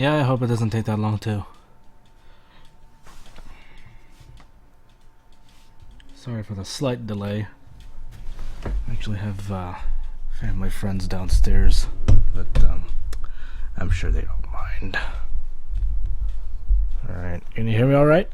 Yeah, I hope it doesn't take that long too. Sorry for the slight delay. I actually have family friends downstairs, but I'm sure they don't mind. Alright, can you hear me alright?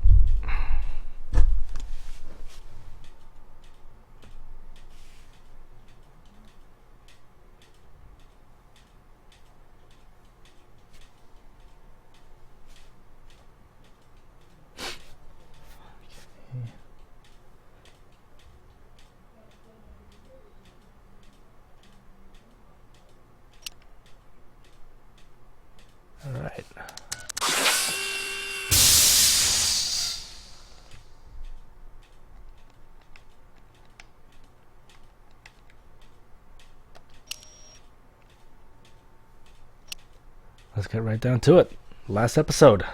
Alright. Let's get right down to it. Last episode.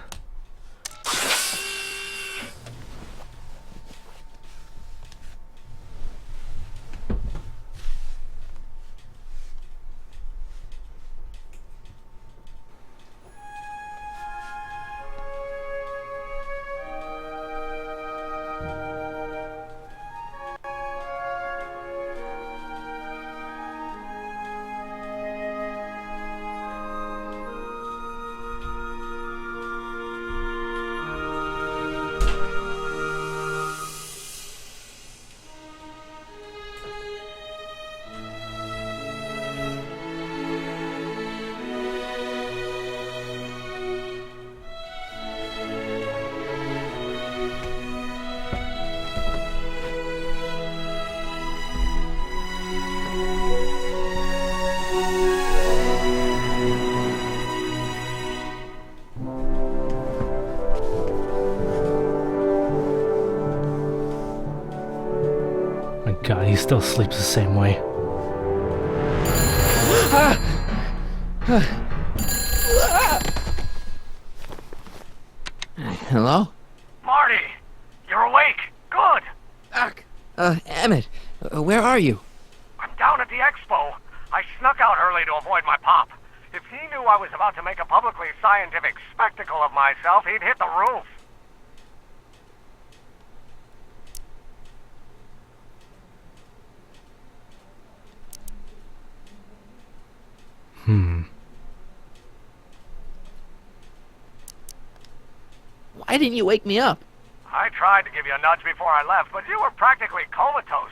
God, he still sleeps the same way. Hello? Marty! You're awake! Good! Doc! Emmett, where are you? I'm down at the expo. I snuck out early to avoid my pop. If he knew I was about to make a publicly scientific spectacle of myself, he'd hit the roof. Why didn't you wake me up? I tried to give you a nudge before I left, but you were practically comatose.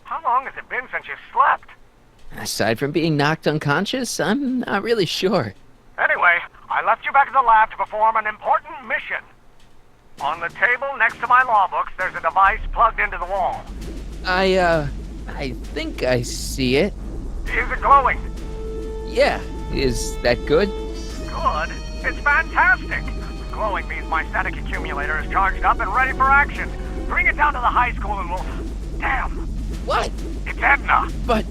How long has it been since you slept? Aside from being knocked unconscious, I'm not really sure. Anyway, I left you back at the lab to perform an important mission. On the table next to my law books, there's a device plugged into the wall. I think I see it. Is it glowing? Yeah, is that good? Good? It's fantastic! Glowing means my static accumulator is charged up and ready for action. Bring it down to the high school and we'll... Damn! What? It's Edna! But...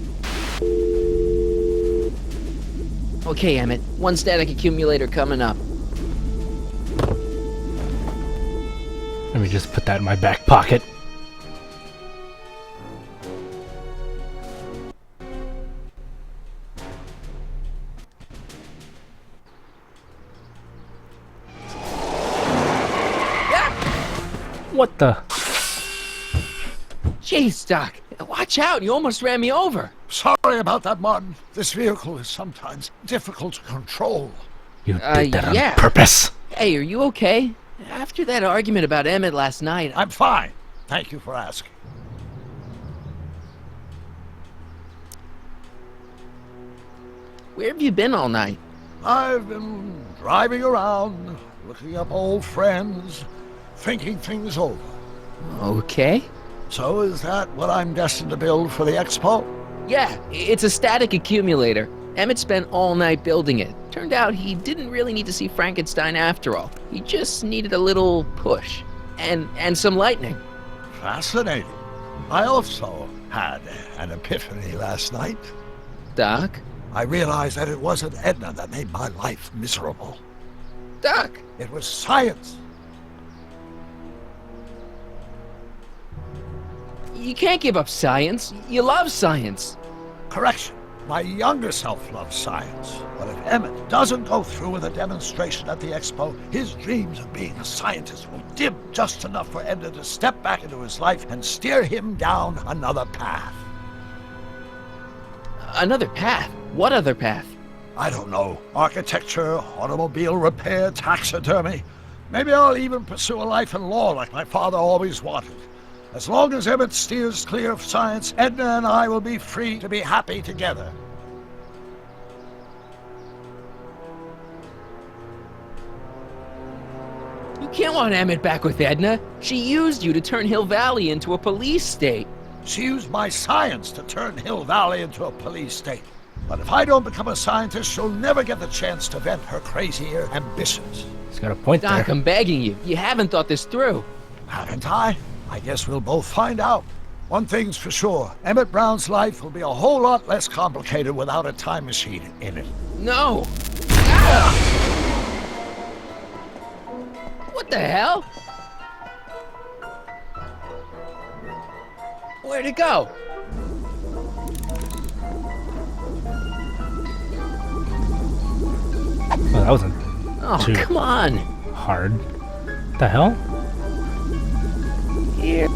Okay, Emmett, one static accumulator coming up. Let me just put that in my back pocket. What the? Jeez, Doc. Watch out, you almost ran me over. Sorry about that, Martin. This vehicle is sometimes difficult to control. You did that yeah. on purpose. Hey, are you okay? After that argument about Emmett last night... I'm fine. Thank you for asking. Where have you been all night? I've been driving around, looking up old friends, thinking things over. Okay. So is that what I'm destined to build for the expo? Yeah, it's a static accumulator. Emmett spent all night building it. Turned out he didn't really need to see Frankenstein after all. He just needed a little push. And some lightning. Fascinating. I also had an epiphany last night. Doc? I realized that it wasn't Edna that made my life miserable. Doc! It was science. You can't give up science. You love science. Correction. My younger self loves science. But if Emmett doesn't go through with a demonstration at the expo, his dreams of being a scientist will dim just enough for Edna to step back into his life and steer him down another path. Another path? What other path? I don't know. Architecture, automobile repair, taxidermy. Maybe I'll even pursue a life in law like my father always wanted. As long as Emmett steers clear of science, Edna and I will be free to be happy together. You can't want Emmett back with Edna. She used you to turn Hill Valley into a police state. She used my science to turn Hill Valley into a police state. But if I don't become a scientist, she'll never get the chance to vent her crazier ambitions. He's got a point Doc, there. I'm begging you. You haven't thought this through. Haven't I? I guess we'll both find out. One thing's for sure, Emmett Brown's life will be a whole lot less complicated without a time machine in it. No. Ah! What the hell? Where'd it go? Well, that wasn't Oh, too come on. hard. What the hell? Here. Do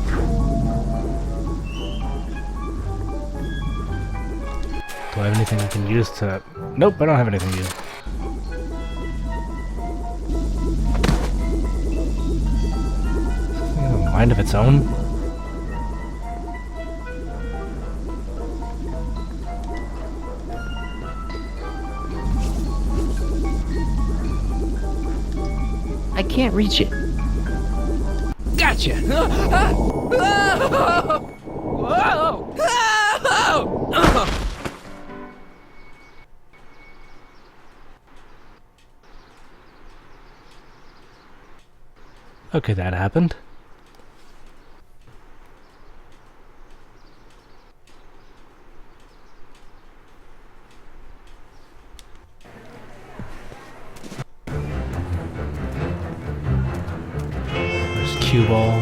I have anything I can use to... Nope, I don't have anything to use. It has a mind of its own? I can't reach it. Gotcha! Okay, that happened. There's cue ball.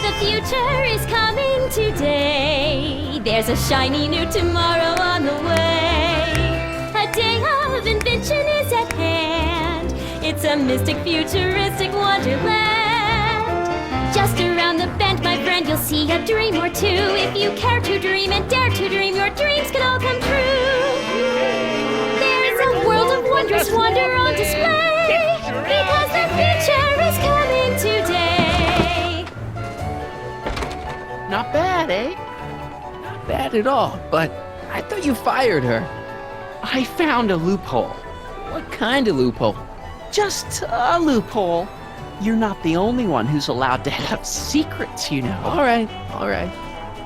The future is coming today. There's a shiny new tomorrow on the way. A day of invention is at hand. It's a mystic, futuristic wonderland. Just around the bend, my friend, you'll see a dream or two. If you care to dream and dare to dream, your dreams can all come true. There's a world of wondrous wonder on display. Because the future is coming today. Not bad, eh? Not bad at all, but I thought you fired her. I found a loophole. What kind of loophole? Just a loophole. You're not the only one who's allowed to have secrets, you know. All right.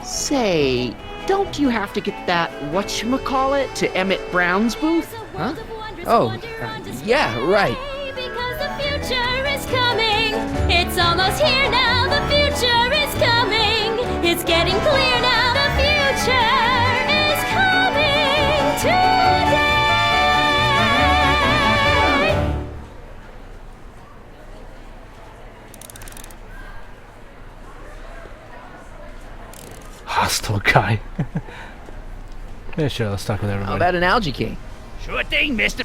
Say, don't you have to get that whatchamacallit to Emmett Brown's booth? Huh? Oh, yeah, right. Because the future is coming. It's almost here now. The future is coming. It's getting clear now. The future is coming today. Hostile guy. Yeah, sure, let's talk with everybody. How about an algae cake? Sure thing, mister.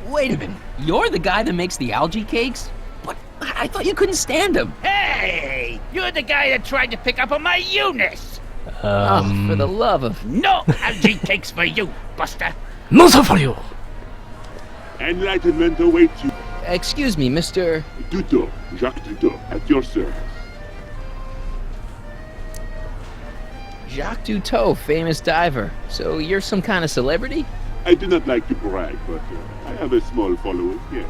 Wait a minute. You're the guy that makes the algae cakes? But I thought you couldn't stand them. Hey, you're the guy that tried to pick up on my Eunice. Oh, for the love of... No algae cakes for you, Buster. No, sir, for you! Enlightenment awaits you. Excuse me, Mr... Duto, Jacques Duto, at your service. Jacques Duteau, famous diver. So you're some kind of celebrity? I do not like to brag, but I have a small following here.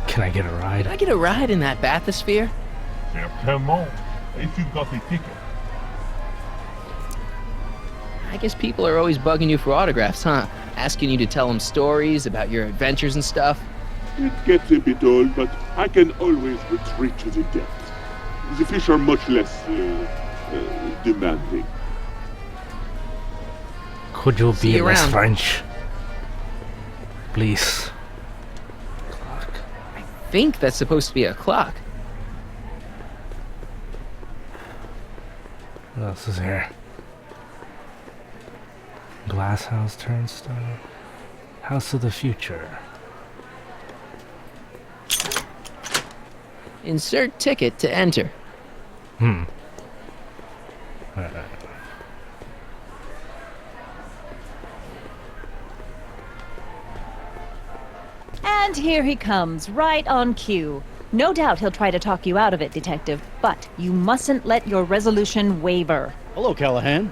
Can I get a ride? Can I get a ride in that bathysphere? Certainement, if you got a ticket. I guess people are always bugging you for autographs, huh? Asking you to tell them stories about your adventures and stuff. It gets a bit old, but I can always retreat to the depths. The fish are much less demanding. Could you See be you less around. French? Please. I think that's supposed to be a clock. else is here? Glasshouse turnstile. House of the future. Insert ticket to enter. And here he comes, right on cue. No doubt he'll try to talk you out of it, Detective, but you mustn't let your resolution waver. Hello, Callahan.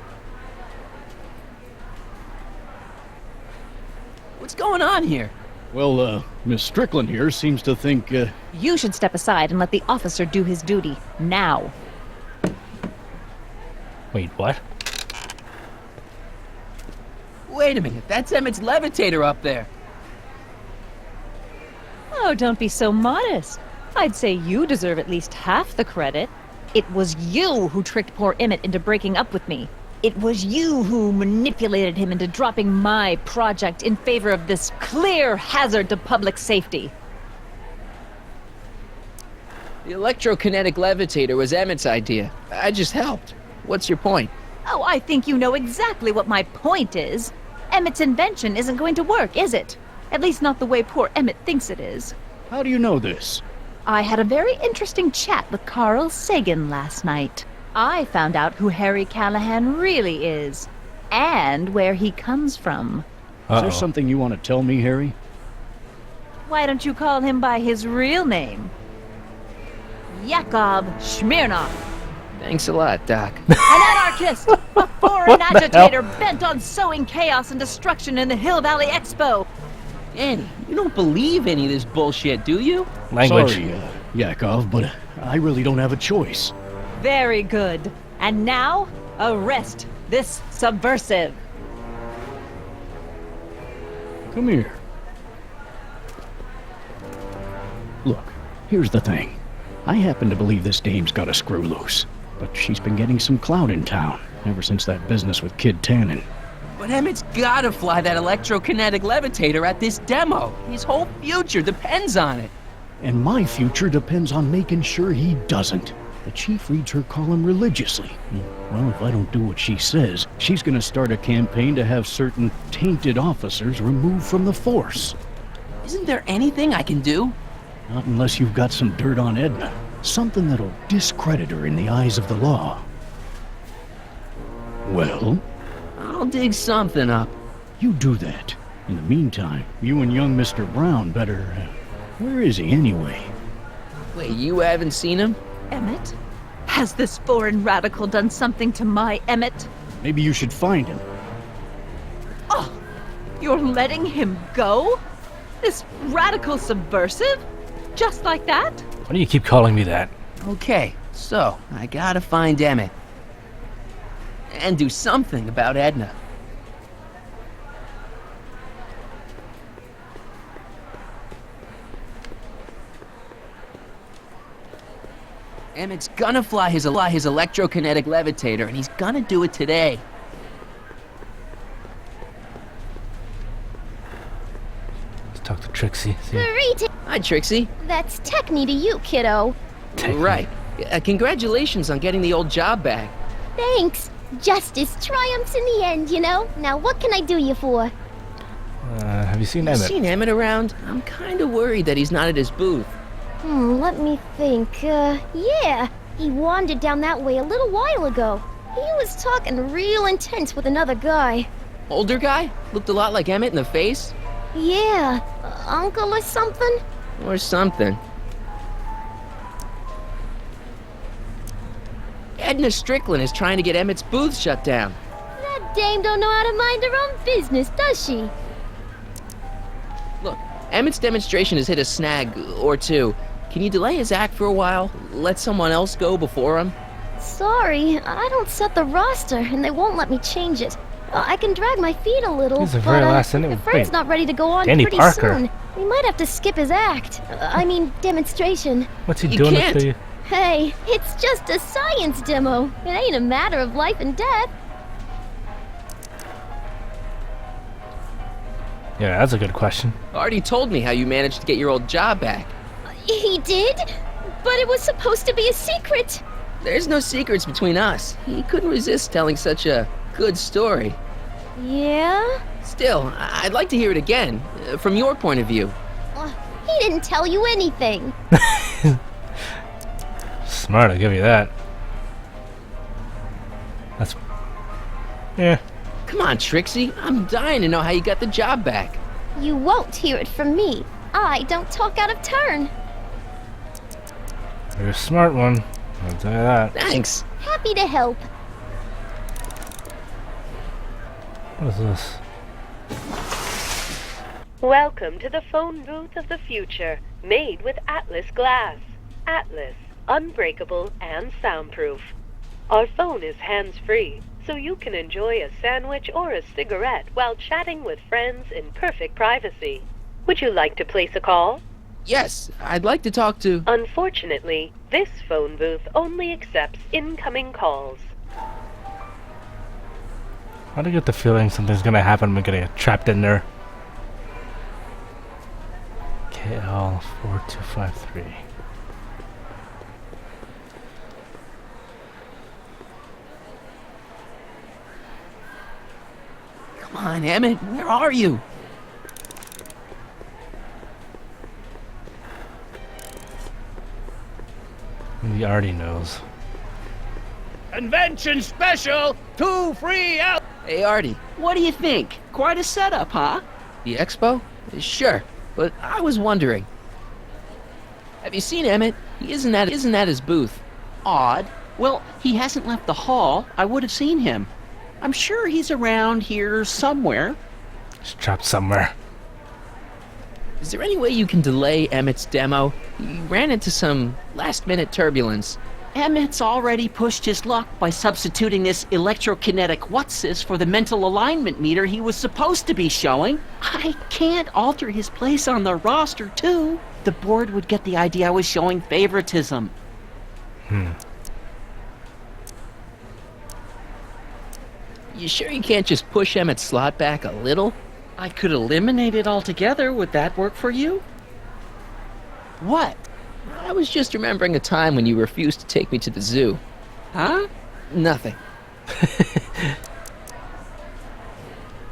What's going on here? Well, Miss Strickland here seems to think, You should step aside and let the officer do his duty, now. Wait, what? Wait a minute, that's Emmett's levitator up there. Oh, don't be so modest. I'd say you deserve at least half the credit. It was you who tricked poor Emmett into breaking up with me. It was you who manipulated him into dropping my project in favor of this clear hazard to public safety. The electrokinetic levitator was Emmett's idea. I just helped. What's your point? Oh, I think you know exactly what my point is. Emmett's invention isn't going to work, is it? At least not the way poor Emmett thinks it is. how do you know this? I had a very interesting chat with Carl Sagan last night. I found out who Harry Callahan really is, and where he comes from. Is there something you want to tell me, Harry? Why don't you call him by his real name? Yakov Smirnov, Thanks a lot, Doc. an anarchist, a foreign agitator bent on sowing chaos and destruction in the Hill Valley Expo. Danny, you don't believe any of this bullshit, do you? Language. Sorry, Yakov, but I really don't have a choice. Very good. And now, arrest this subversive. Come here. Look, here's the thing. I happen to believe this dame's got a screw loose, but she's been getting some clout in town ever since that business with Kid Tannen. But Emmett's gotta fly that electrokinetic levitator at this demo. His whole future depends on it. And my future depends on making sure he doesn't. The chief reads her column religiously. Well, if I don't do what she says, she's gonna start a campaign to have certain tainted officers removed from the force. Isn't there anything I can do? Not unless you've got some dirt on Edna. Something that'll discredit her in the eyes of the law. Well, I'll dig something up. you do that. In the meantime, you and young Mr. Brown better... where is he anyway? Wait, you haven't seen him? Emmett? Has this foreign radical done something to my Emmett? Maybe you should find him. Oh, you're letting him go? This radical subversive? Just like that? Why do you keep calling me that? Okay, so I gotta find Emmett. And do something about Edna. Emmett's gonna fly his electrokinetic levitator, and he's gonna do it today. Let's talk to Trixie. See. Greetings. Hi, Trixie. That's Techne to you, kiddo. Right. Congratulations on getting the old job back. Thanks. Justice triumphs in the end, you know? Now what can I do you for? Have you seen You Emmett? seen Emmett around? I'm kinda worried that he's not at his booth. Let me think. Yeah. He wandered down that way a little while ago. He was talking real intense with another guy. Older guy? Looked a lot like Emmett in the face? Yeah. Uncle or something? Or something. Edna Strickland is trying to get Emmett's booth shut down. That dame don't know how to mind her own business, does she? Look, Emmett's demonstration has hit a snag or two. Can you delay his act for a while? Let someone else go before him? Sorry, I don't set the roster, and they won't let me change it. I can drag my feet a little, He's the but very last minute. the friend's Wait, not ready to go on Danny pretty Parker. soon. We might have to skip his act. I mean, demonstration. What's he You doing can't. to you? Hey, it's just a science demo. It ain't a matter of life and death. Yeah, that's a good question. Already told me how you managed to get your old job back. He did? But it was supposed to be a secret. There's no secrets between us. He couldn't resist telling such a good story. Yeah? Still, I'd like to hear it again, from your point of view. He didn't tell you anything. Smart, I'll give you that. That's... yeah. Come on, Trixie. I'm dying to know how you got the job back. You won't hear it from me. I don't talk out of turn. You're a smart one. I'll tell you that. Thanks. Happy to help. What is this? Welcome to the phone booth of the future, made with Atlas glass. Atlas, unbreakable and soundproof. Our phone is hands-free, so you can enjoy a sandwich or a cigarette while chatting with friends in perfect privacy. Would you like to place a call? Yes, I'd like to talk to... Unfortunately, this phone booth only accepts incoming calls. Why do I get the feeling something's gonna happen? I'm gonna get trapped in there. KL 4253. Come on, Emmett, where are you? He already knows. Convention special, 2 free out. Hey, Artie. What do you think? Quite a setup, huh? The expo? Sure, but I was wondering. Have you seen Emmett? He isn't at his booth. Odd. Well, he hasn't left the hall. I would have seen him. I'm sure he's around here somewhere. He's trapped somewhere. Is there any way you can delay Emmett's demo? He ran into some last-minute turbulence. Emmett's already pushed his luck by substituting this electrokinetic what's-this for the mental alignment meter he was supposed to be showing. I can't alter his place on the roster, too. The board would get the idea I was showing favoritism. You sure you can't just push Emmett's slot back a little? I could eliminate it altogether. Would that work for you? What? I was just remembering a time when you refused to take me to the zoo. Huh? Nothing.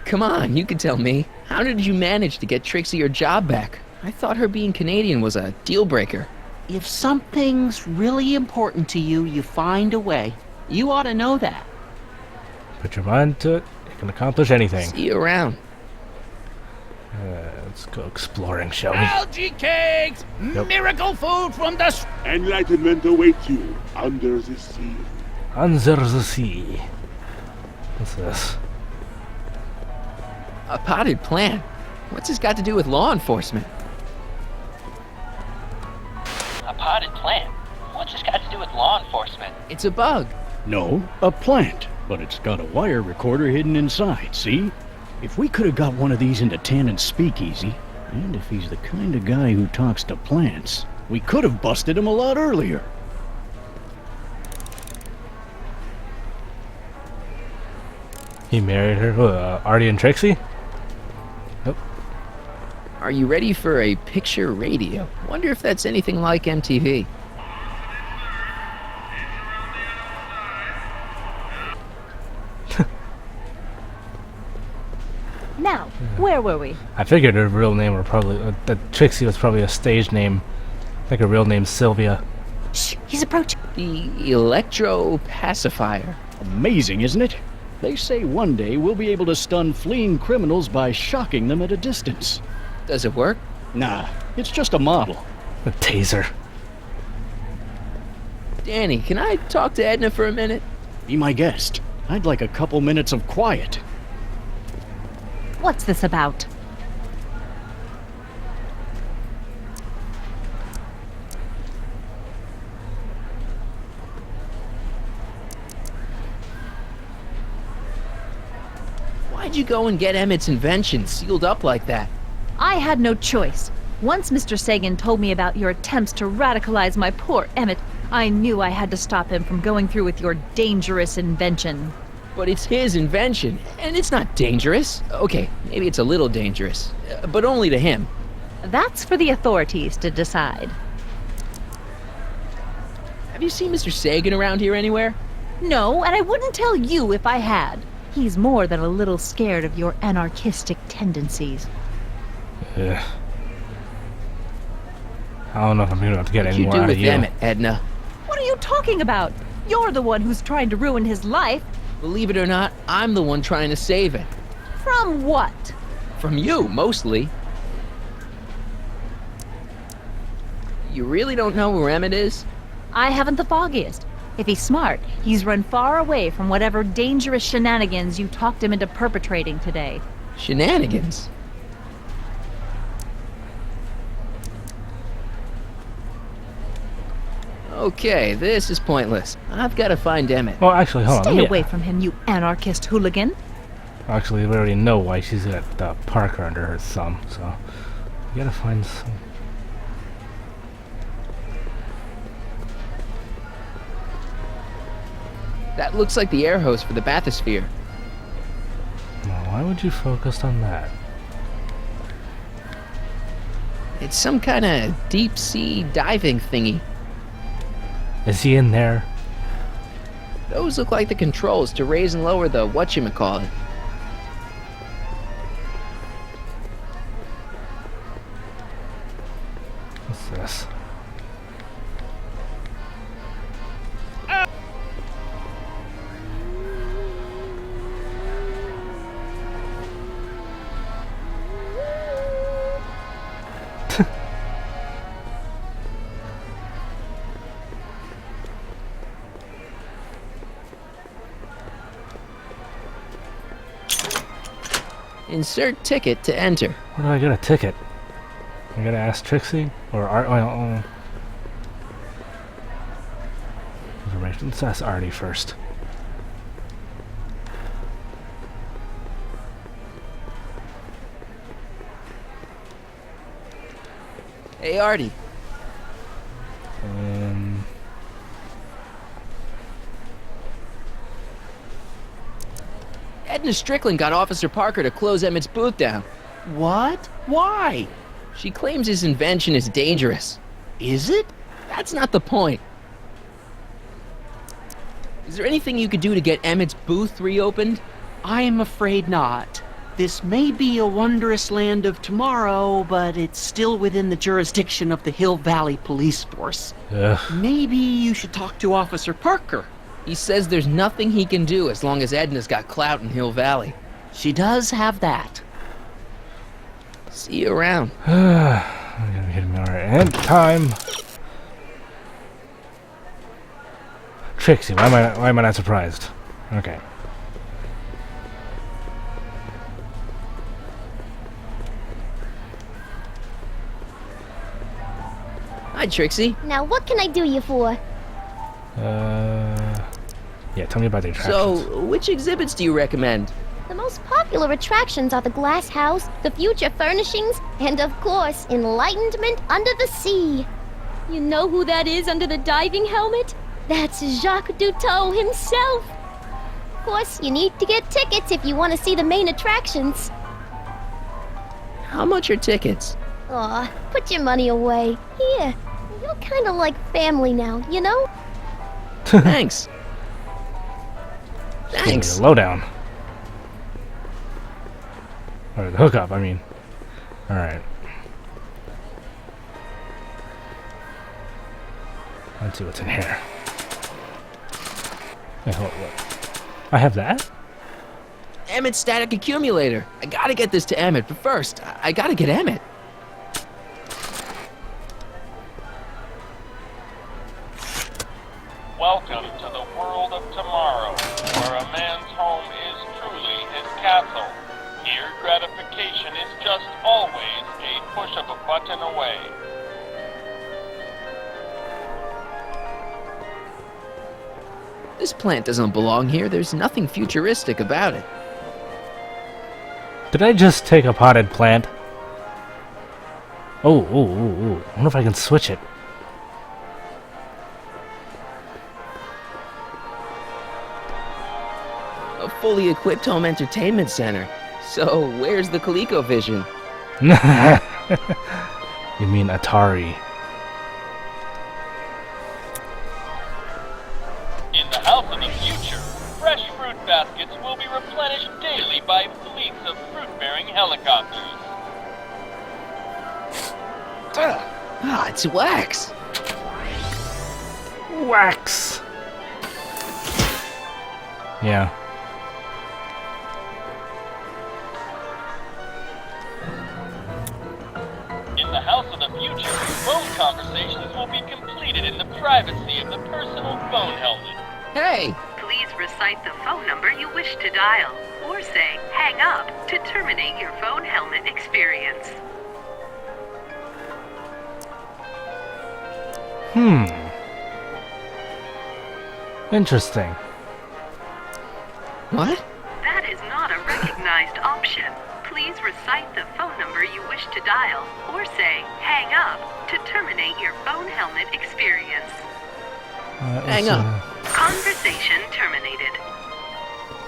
Come on, you can tell me. How did you manage to get Trixie her job back? I thought her being Canadian was a deal breaker. If something's really important to you, you find a way. You ought to know that. Put your mind to it, you can accomplish anything. See you around. Let's go exploring, shall we? Algae cakes! Nope. Miracle food from the... Enlightenment awaits you under the sea. Under the sea. What's this? A potted plant? What's this got to do with law enforcement? A potted plant? What's this got to do with law enforcement? It's a bug. No, a plant. But it's got a wire recorder hidden inside, see? If we could have got one of these into Tannen's speakeasy, and if he's the kind of guy who talks to plants, we could have busted him a lot earlier. He married her? Artie and Trixie? Nope. Are you ready for a picture radio? Wonder if that's anything like MTV. Now, where were we? I figured her real name were probably... that Trixie was probably a stage name. Like her real name's Sylvia. Shh, he's approaching. The electro pacifier. Amazing, isn't it? They say one day we'll be able to stun fleeing criminals by shocking them at a distance. Does it work? Nah, it's just a model. A taser. Danny, can I talk to Edna for a minute? Be my guest. I'd like a couple minutes of quiet. What's this about? Why'd you go and get Emmett's invention sealed up like that? I had no choice. Once Mr. Sagan told me about your attempts to radicalize my poor Emmett, I knew I had to stop him from going through with your dangerous invention. But it's his invention, and it's not dangerous. Okay, maybe it's a little dangerous, but only to him. That's for the authorities to decide. Have you seen Mr. Sagan around here anywhere? No, and I wouldn't tell you if I had. He's more than a little scared of your anarchistic tendencies. Ugh. I don't know if I'm going to have to get What'd any you more do out with of you. Emmett, Edna? What are you talking about? You're the one who's trying to ruin his life. Believe it or not, I'm the one trying to save it. From what? From you, mostly. You really don't know where Emmett is? I haven't the foggiest. If he's smart, he's run far away from whatever dangerous shenanigans you talked him into perpetrating today. Shenanigans? Okay, this is pointless. I've got to find Emmett. Well, actually, hold on. Stay away from him, you anarchist hooligan. Actually, we already know why she's got Parker under her thumb, so we gotta find some. That looks like the air hose for the bathysphere. Now, why would you focus on that? It's some kind of deep-sea diving thingy. Is he in there? Those look like the controls to raise and lower the whatchamacallit. What's this? Insert ticket to enter. Where do I get a ticket? I gotta ask Trixie? Or Art? Information. Let's ask Artie first. Hey, Artie. Edna Strickland got Officer Parker to close Emmett's booth down. What? Why? She claims his invention is dangerous. Is it? That's not the point. Is there anything you could do to get Emmett's booth reopened? I'm afraid not. This may be a wondrous land of tomorrow, but it's still within the jurisdiction of the Hill Valley Police Force. Ugh. Maybe you should talk to Officer Parker. He says there's nothing he can do as long as Edna's got clout in Hill Valley. She does have that. See you around. I'm gonna hit him. Alright, and time. Trixie, why am I not surprised? Okay. Hi, Trixie. Now, what can I do you for? Yeah, tell me about the attractions. So, which exhibits do you recommend? The most popular attractions are the Glass House, the Future Furnishings, and of course, Enlightenment Under the Sea. You know who that is under the diving helmet? That's Jacques Duteau himself. Of course, you need to get tickets if you want to see the main attractions. How much are tickets? Aw, put your money away. Here, you're kind of like family now, you know? Thanks. Thanks. Lowdown. Or the hookup, I mean. Alright. Let's see what's in here. Hey, hold on. I have that? Emmett's static accumulator. I gotta get this to Emmett, but first, I gotta get Emmett. Welcome to the world of tomorrow, where a man's home is truly his castle. Here, gratification is just always a push of a button away. This plant doesn't belong here. There's nothing futuristic about it. Did I just take a potted plant? Oh. I wonder if I can switch it. A fully equipped home entertainment center. So, where's the ColecoVision? You mean Atari? Ah, it's wax. Wax. Yeah. In the House of the Future, phone conversations will be completed in the privacy of the personal phone helmet. Hey! Please recite the phone number you wish to dial, or say hang up to terminate your phone helmet experience. Interesting. What? That is not a recognized option. Please recite the phone number you wish to dial, or say hang up to terminate your phone helmet experience. Hang up. Conversation terminated.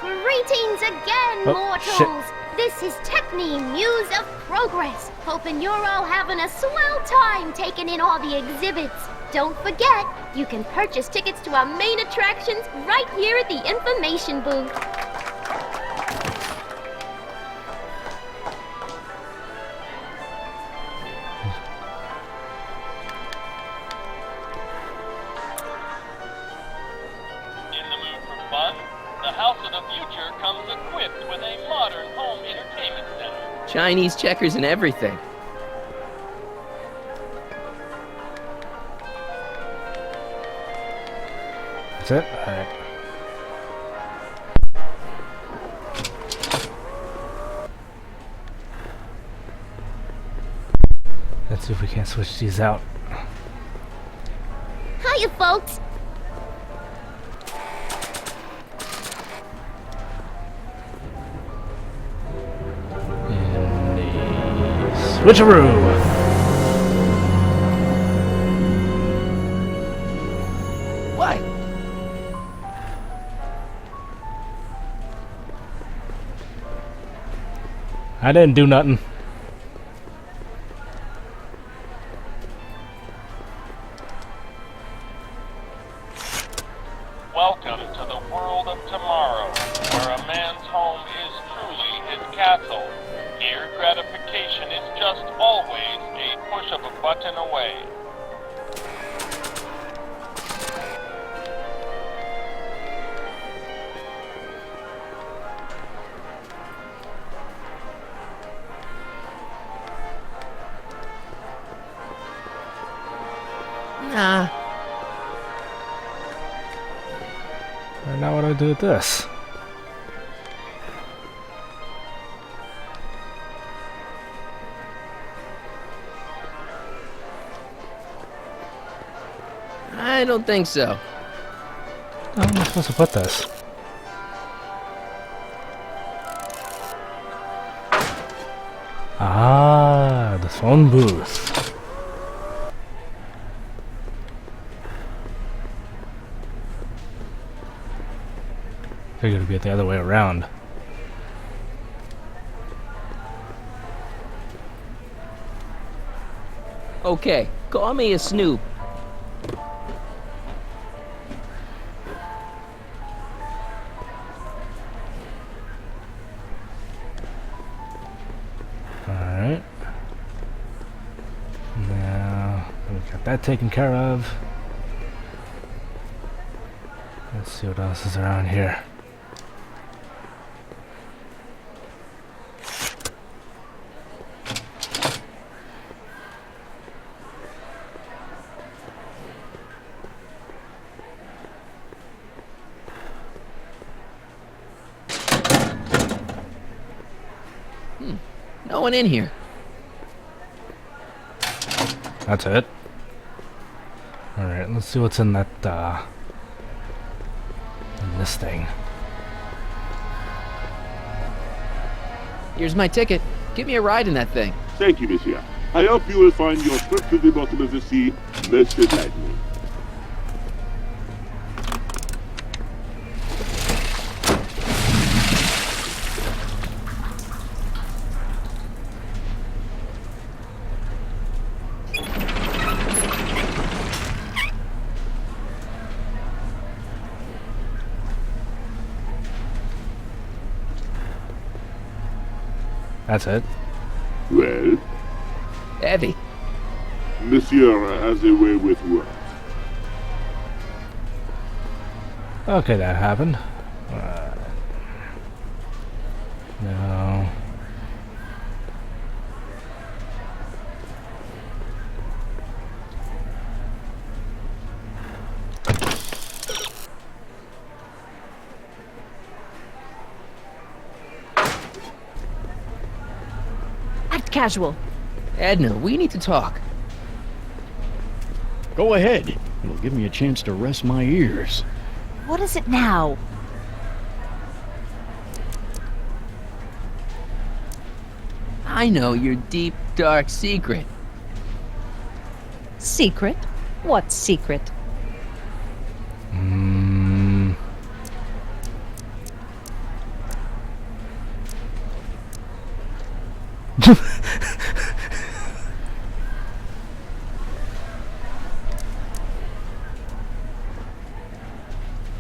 Greetings again, mortals! This is Techne, Muse of Progress. Hoping you're all having a swell time taking in all the exhibits. Don't forget, you can purchase tickets to our main attractions right here at the information booth. In the mood for fun, the House of the Future comes equipped with a modern home entertainment center. Chinese checkers and everything. That's it? Alright. Let's see if we can't switch these out. Hiya, folks! And the switcheroo! What? I didn't do nothing. Welcome to the world of tomorrow, where a man's home is truly his castle. Here, gratification is just always a push of a button away. Nah. Right now, what do I do with this? I don't think so. How am I supposed to put this? Ah, the phone booth. Figured it'd be the other way around. Okay, call me a snoop. Alright. Now, we got that taken care of. Let's see what else is around here. No one in here. That's it. Alright, let's see what's in that, in this thing. Here's my ticket. Give me a ride in that thing. Thank you, monsieur. I hope you will find your trip to the bottom of the sea most enlightening. That's it. Well, Heavy. Monsieur has a way with words. Okay, that happened. No. Act casual. Edna, we need to talk. Go ahead. It'll give me a chance to rest my ears. What is it now? I know your deep, dark secret. Secret? What secret?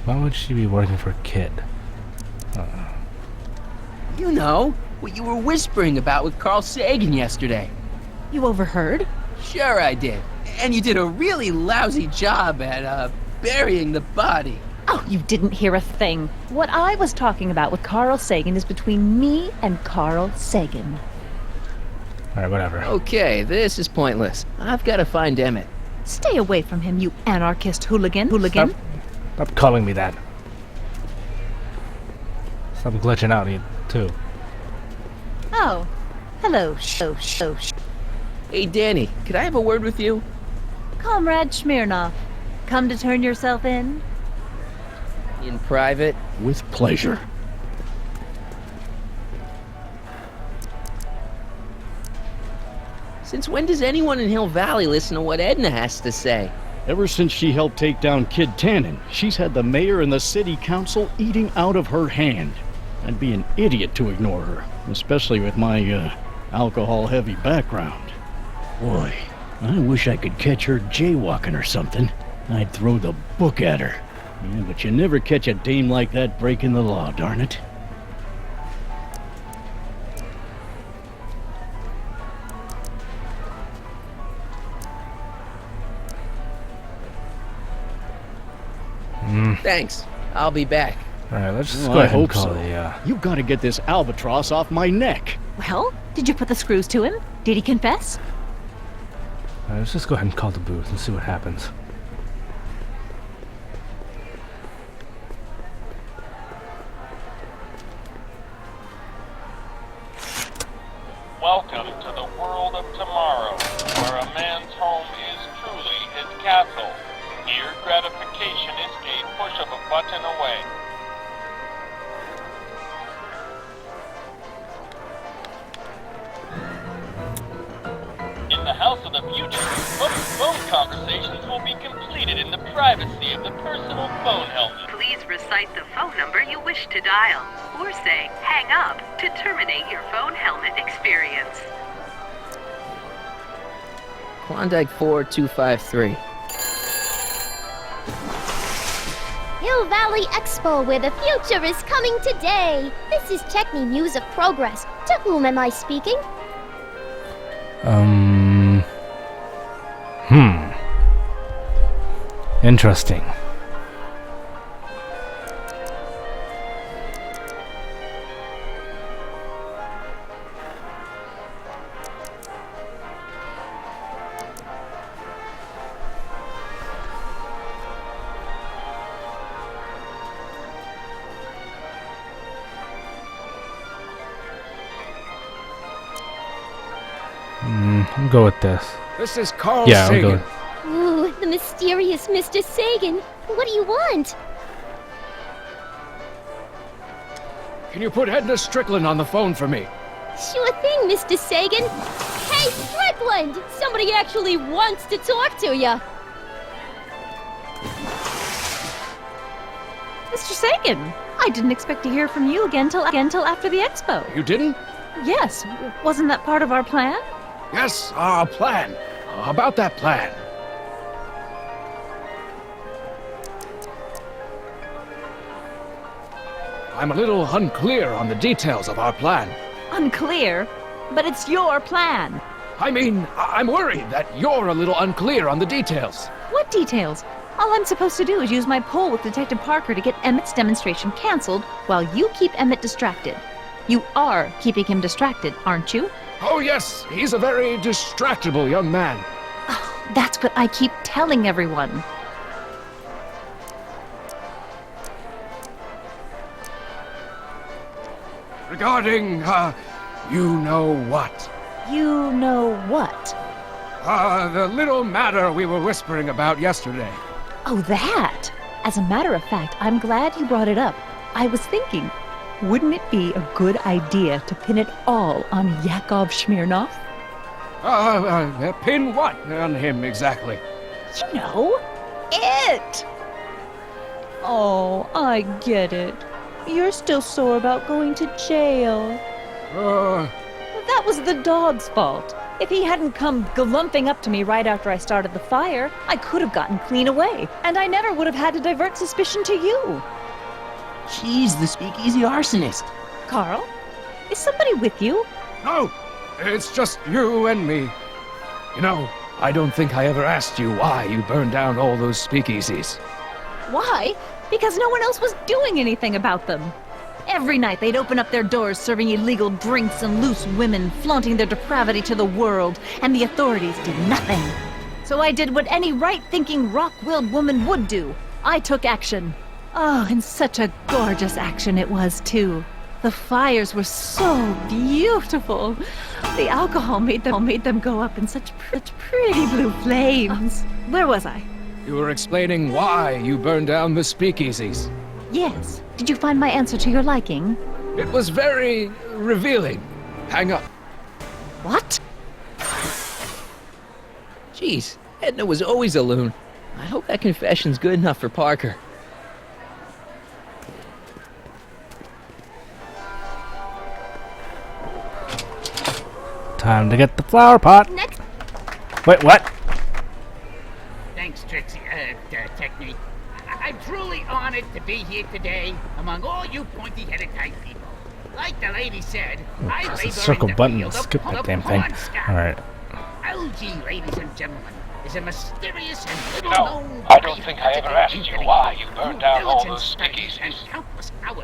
Why would she be working for a kid? You know, what you were whispering about with Carl Sagan yesterday. You overheard? Sure I did. And you did a really lousy job at, burying the body. Oh, you didn't hear a thing. What I was talking about with Carl Sagan is between me and Carl Sagan. Alright, whatever. Okay, this is pointless. I've got to find Emmett. Stay away from him, you anarchist hooligan. Stop calling me that. Stop glitching out, you too. Oh, hello, Hey, Danny, could I have a word with you? Comrade Smirnoff. Come to turn yourself in? In private? With pleasure. Since when does anyone in Hill Valley listen to what Edna has to say? Ever since she helped take down Kid Tannen, she's had the mayor and the city council eating out of her hand. I'd be an idiot to ignore her, especially with my, alcohol-heavy background. Boy, I wish I could catch her jaywalking or something. I'd throw the book at her. Yeah, but you never catch a dame like that breaking the law, darn it. Thanks. I'll be back. Alright, let's just Well, go I ahead and hope call so. it, You've got to get this albatross off my neck. Well, did you put the screws to him? Did he confess? Alright, let's just go ahead and call the booth and see what happens. Welcome to the world of tomorrow, where a man's home is truly his castle. Here, gratification is a push of a button away. In the house of the future, most phone conversations will be completed in the privacy of the personal phone helmet. Please recite the phone number you wish to dial, or say hang up to terminate your phone helmet experience. Klondike 4253. Hill Valley Expo, where the future is coming today. This is Techni News of Progress. To whom am I speaking? Interesting. I'll go with this. This is Carl Yeah, I'll Sagan. go. Ooh, the mysterious Mr. Sagan. What do you want? Can you put Edna Strickland on the phone for me? Sure thing, Mr. Sagan. Hey, Strickland! Somebody actually wants to talk to you. Mr. Sagan, I didn't expect to hear from you again till after the expo. You didn't? Yes, wasn't that part of our plan? Yes, our plan. About that plan. I'm a little unclear on the details of our plan. Unclear, but it's your plan. I mean, I'm worried that you're a little unclear on the details. What details? All I'm supposed to do is use my poll with Detective Parker to get Emmett's demonstration canceled while you keep Emmett distracted. You are keeping him distracted, aren't you? Oh yes, he's a very distractible young man. Oh, that's what I keep telling everyone. Regarding, you know what? You know what? The little matter we were whispering about yesterday. Oh, that! As a matter of fact, I'm glad you brought it up. I was thinking, wouldn't it be a good idea to pin it all on Yakov Smirnov? Pin what on him exactly? You know, it! Oh, I get it. You're still sore about going to jail. That was the dog's fault. If he hadn't come galumping up to me right after I started the fire, I could have gotten clean away, and I never would have had to divert suspicion to you. She's the speakeasy arsonist. Carl, is somebody with you? No, it's just you and me. You know, I don't think I ever asked you why you burned down all those speakeasies. Why? Because no one else was doing anything about them. Every night they'd open up their doors serving illegal drinks and loose women, flaunting their depravity to the world, and the authorities did nothing. So I did what any right-thinking, rock-willed woman would do. I took action. Oh, and such a gorgeous action it was, too. The fires were so beautiful. The alcohol made them go up in such pretty blue flames. Where was I? You were explaining why you burned down the speakeasies. Yes. Did you find my answer to your liking? It was very revealing. Hang up. What? Jeez, Edna was always a loon. I hope that confession's good enough for Parker. Time to get the flower pot. Next. Wait, what? Thanks, Trixie, Technique. I'm truly honored to be here today among all you pointy-headed type people. Like the lady said, I Press labor the circle in the button field to of skip that the damn thing. porn star. Alright. Algae, ladies and gentlemen, is a mysterious and little No, known I don't think I ever asked you why you burned down all those speakeasies.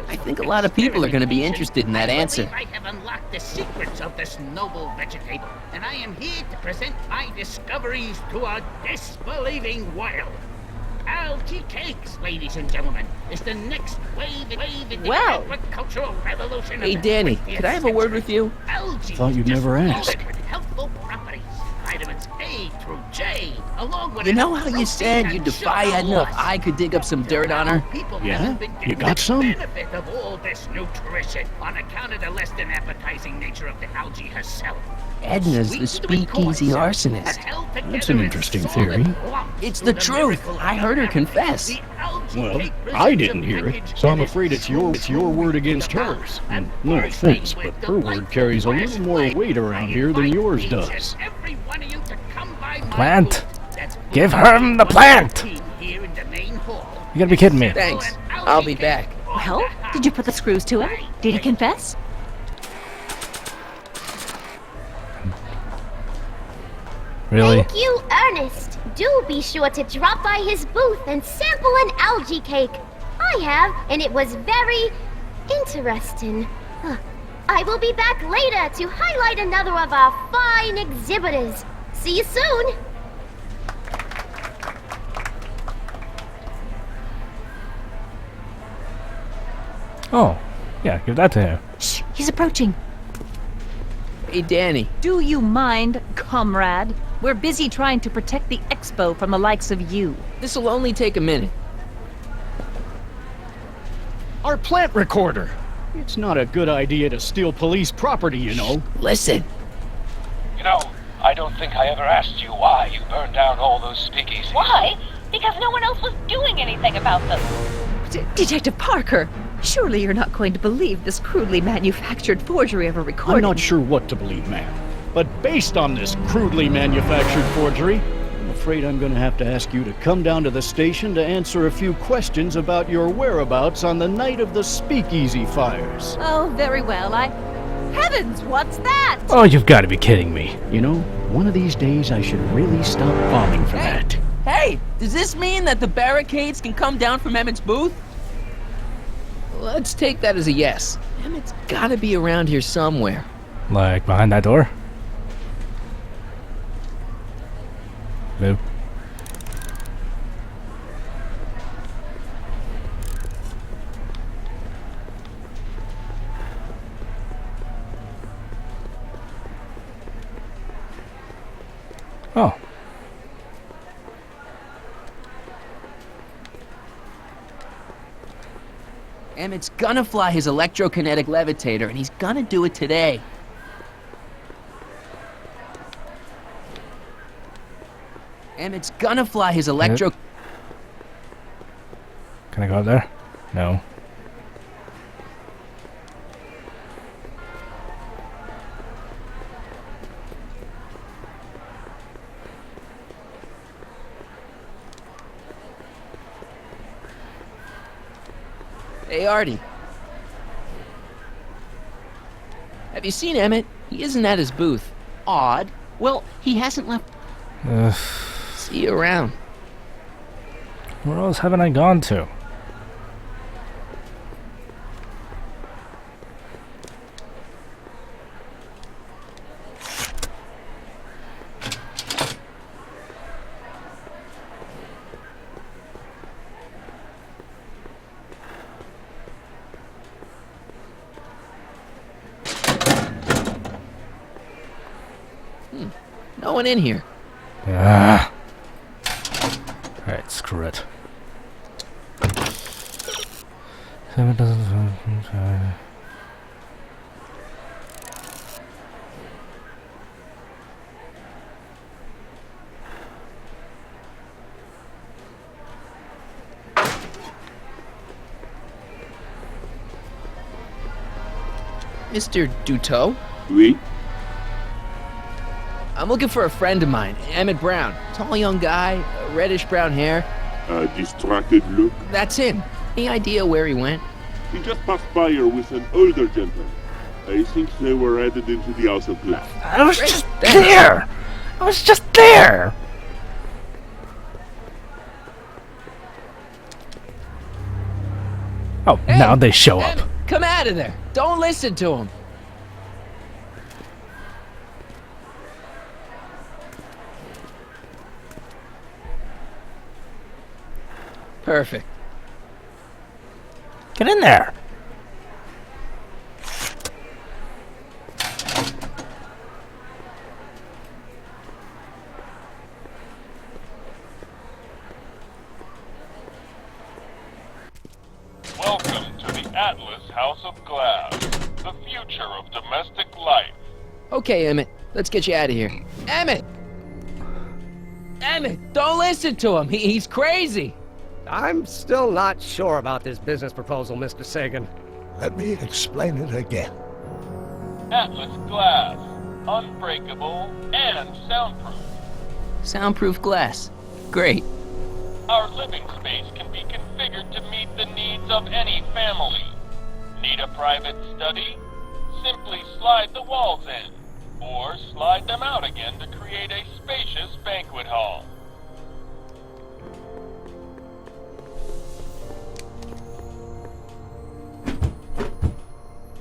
I think a lot of people are going to be interested in that answer. I have unlocked the secrets of this noble vegetable, and I am here to present my discoveries to a disbelieving world. Algae cakes, ladies and gentlemen, is the next wave in the Wow. agricultural revolution. Hey, Danny, could I have a word with you? Algae Thought you'd never ask. with healthful properties, vitamins A through J, along with You know how protein you said and you'd defy sugar Edna if loss. I could dig up some dirt on her? People Yeah? haven't been You getting got the some? benefit of all this nutrition on account of the less than appetizing nature of the algae herself. Edna's the speakeasy arsonist. That's an interesting theory. It's the truth. I heard her confess. Well, I didn't hear it, so I'm afraid it's your word against hers. And no offense, but her word carries a little more weight around here than yours does. Plant. Give her the plant. You gotta be kidding me. Thanks. I'll be back. Well, did you put the screws to him? Did he confess? Really? Thank you, Ernest. Do be sure to drop by his booth and sample an algae cake. I have, and it was very interesting. I will be back later to highlight another of our fine exhibitors. See you soon. Oh, yeah, give that to him. Shh, he's approaching. Hey, Danny. Do you mind, comrade? We're busy trying to protect the expo from the likes of you. This'll only take a minute. Our plant recorder! It's not a good idea to steal police property, you know. Listen. You know, I don't think I ever asked you why you burned down all those speakeasies. Why? Because no one else was doing anything about them. Detective Parker, surely you're not going to believe this crudely manufactured forgery of a recording. I'm not sure what to believe, ma'am. But based on this crudely manufactured forgery, I'm afraid I'm going to have to ask you to come down to the station to answer a few questions about your whereabouts on the night of the speakeasy fires. Oh, very well. Heavens, what's that? Oh, you've got to be kidding me. You know, One of these days I should really stop falling for that. Hey, does this mean that the barricades can come down from Emmett's booth? Let's take that as a yes. Emmett's gotta be around here somewhere. Like behind that door? Hello? Oh. Emmett's gonna fly his electrokinetic levitator, and he's gonna do it today. Emmett's gonna fly his electro... Can I go up there? No. Hey, Artie. Have you seen Emmett? He isn't at his booth. Odd. Well, he hasn't left. See you around. Where else haven't I gone to? No one in here. Ah. Alright, screw it. 7 doesn't. Mr. Duteau? Oui? I'm looking for a friend of mine, Emmett Brown. Tall young guy, reddish brown hair. A distracted look? That's him. Any idea where he went? He just passed by here with an older gentleman. I think they were headed into the House of Glass. I was just there! I was just there! Oh, Hey, now they show up. Emmett, come out of there. Don't listen to him. Perfect. Get in there! Welcome to the Atlas House of Glass, the future of domestic life. Okay, Emmett. Let's get you out of here. Emmett! Emmett, don't listen to him. He's crazy. I'm still not sure about this business proposal, Mr. Sagan. Let me explain it again. Atlas Glass, unbreakable and soundproof. Soundproof glass. Great. Our living space can be configured to meet the needs of any family. Need a private study? Simply slide the walls in, or slide them out again to create a spacious banquet hall.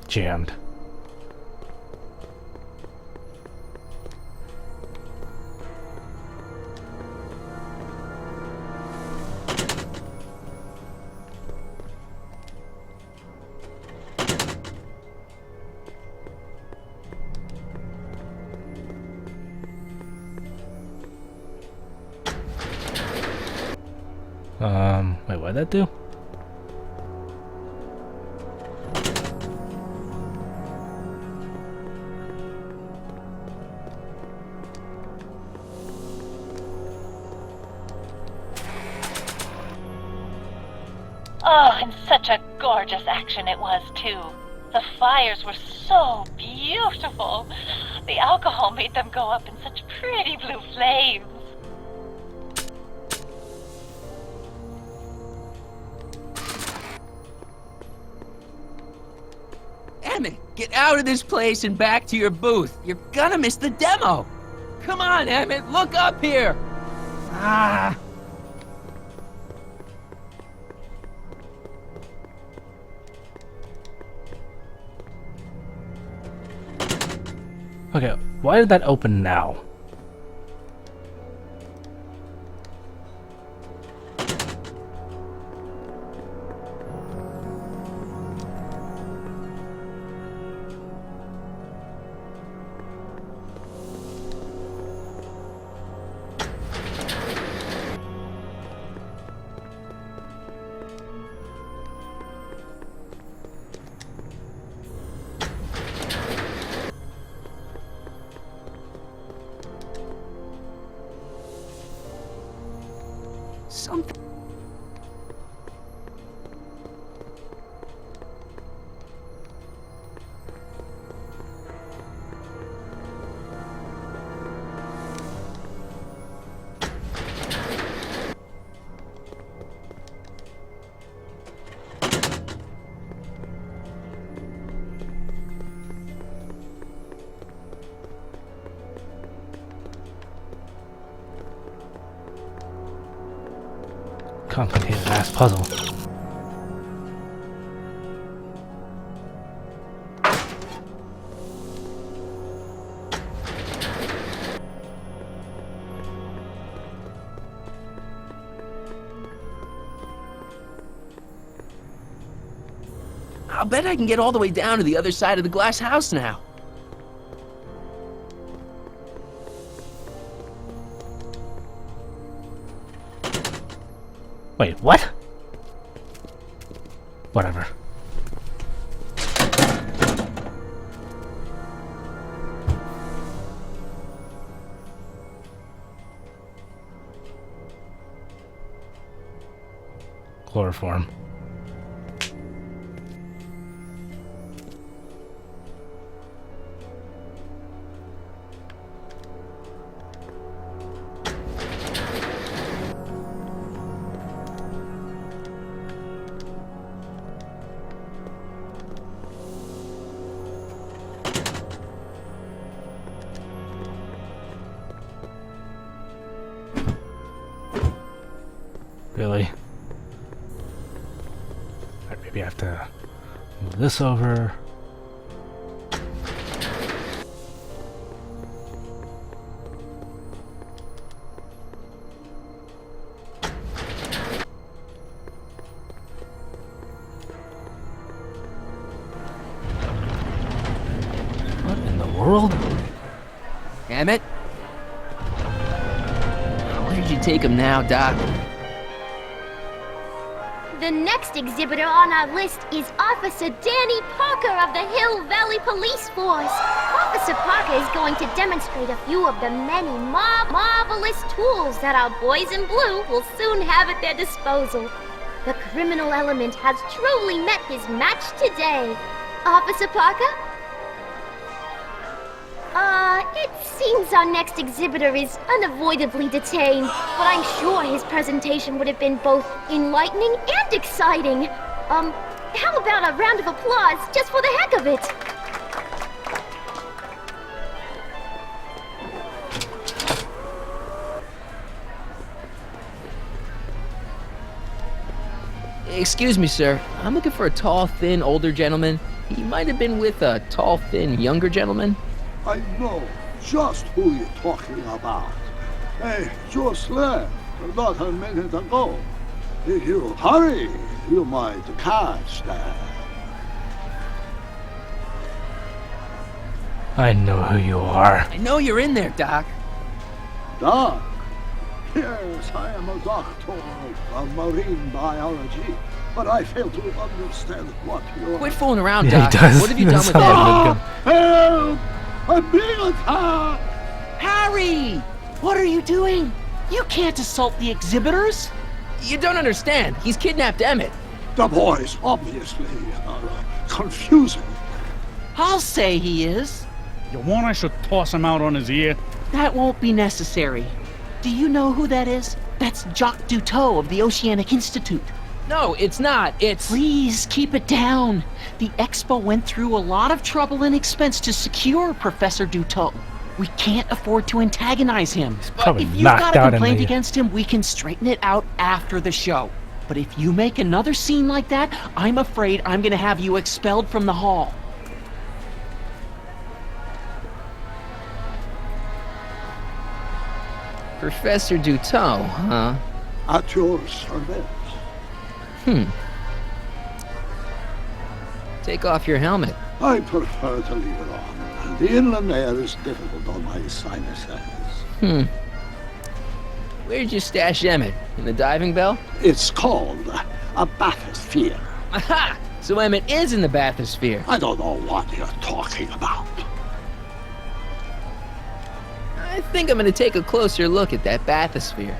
Jammed. Wait, what'd that do? Oh, and such a gorgeous action it was, too. The fires were so beautiful. The alcohol made them go up in such pretty blue flames. Emmett, get out of this place and back to your booth. You're gonna miss the demo. Come on, Emmett, look up here! Ah! Okay, why did that open now? Something. Complicated ass puzzle. I'll bet I can get all the way down to the other side of the glass house now. Wait, what? Whatever. Chloroform. Really? Alright, maybe I have to move this over. What in the world? Emmett? Where did you take him now, Doc? The next exhibitor on our list is Officer Danny Parker of the Hill Valley Police Force. Officer Parker is going to demonstrate a few of the many marvelous tools that our boys in blue will soon have at their disposal. The criminal element has truly met his match today. Officer Parker? It seems our next exhibitor is unavoidably detained, but I'm sure his presentation would have been both enlightening and exciting. How about a round of applause just for the heck of it? Excuse me, sir. I'm looking for a tall, thin, older gentleman. He might have been with a tall, thin, younger gentleman. I know just who you're talking about. Hey, just left about a minute ago. If you hurry, you might catch that. I know who you are. I know you're in there, Doc. Doc? Yes, I am a doctor of marine biology, but I fail to understand what you're... Quit fooling around, Yeah, Doc. he does. What have you done with That's that? Help! I'm being attacked! Harry! What are you doing? You can't assault the exhibitors! You don't understand. He's kidnapped Emmett. The boy's obviously confusing. I'll say he is. You want I should toss him out on his ear? That won't be necessary. Do you know who that is? That's Jacques Duteau of the Oceanic Institute. No, it's not. It's... Please, keep it down. The Expo went through a lot of trouble and expense to secure Professor Duteau. We can't afford to antagonize him. Probably If you've knocked got a out in complaint the... against him, we can straighten it out after the show. But if you make another scene like that, I'm afraid I'm gonna have you expelled from the hall. Professor Duteau, huh? At your service. Take off your helmet. I prefer to leave it on. The inland air is difficult on my sinuses. Where'd you stash Emmett? In the diving bell? It's called a bathysphere. Aha! So Emmett is in the bathysphere. I don't know what you're talking about. I think I'm gonna take a closer look at that bathysphere.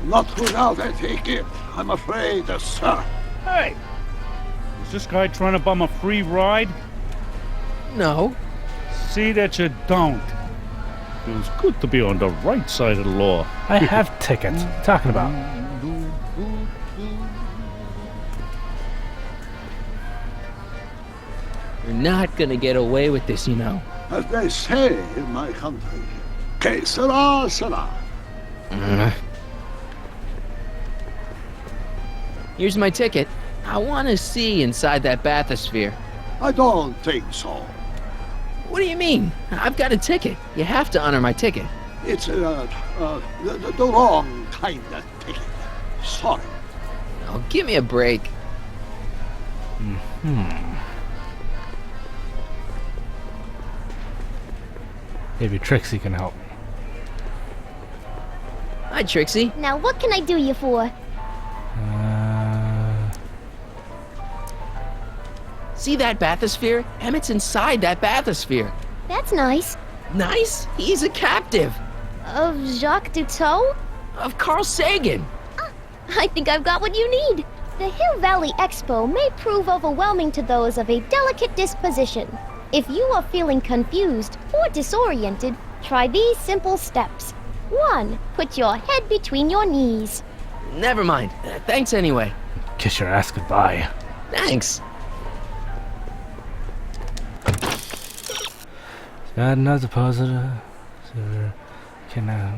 Not without a ticket, I'm afraid, sir. Hey! Is this guy trying to bum a free ride? No. See that you don't. Feels good to be on the right side of the law. I have tickets. What are you talking about? You're not gonna get away with this, you know. As they say in my country, que sera, sera. Here's my ticket. I want to see inside that bathysphere. I don't think so. What do you mean? I've got a ticket. You have to honor my ticket. It's the wrong kind of ticket. Sorry. Oh, give me a break. Maybe Trixie can help. Hi, Trixie. Now, what can I do you for? See that bathysphere? Emmett's inside that bathysphere. That's nice. Nice? He's a captive. Of Jacques Duteau? Of Carl Sagan. I think I've got what you need. The Hill Valley Expo may prove overwhelming to those of a delicate disposition. If you are feeling confused or disoriented, try these simple steps. 1. Put your head between your knees. Never mind. Thanks anyway. Kiss your ass goodbye. Thanks. God knows a positive. So cannot.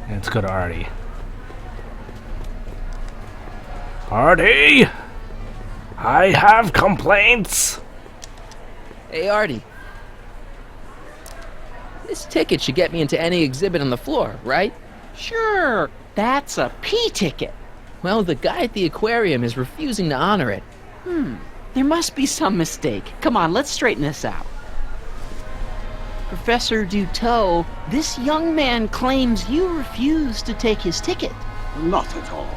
Let's go to Artie. Artie! I have complaints! Hey, Artie. This ticket should get me into any exhibit on the floor, right? Sure, that's a P ticket. Well, the guy at the aquarium is refusing to honor it. There must be some mistake. Come on, let's straighten this out. Professor Duteau, this young man claims you refused to take his ticket. Not at all.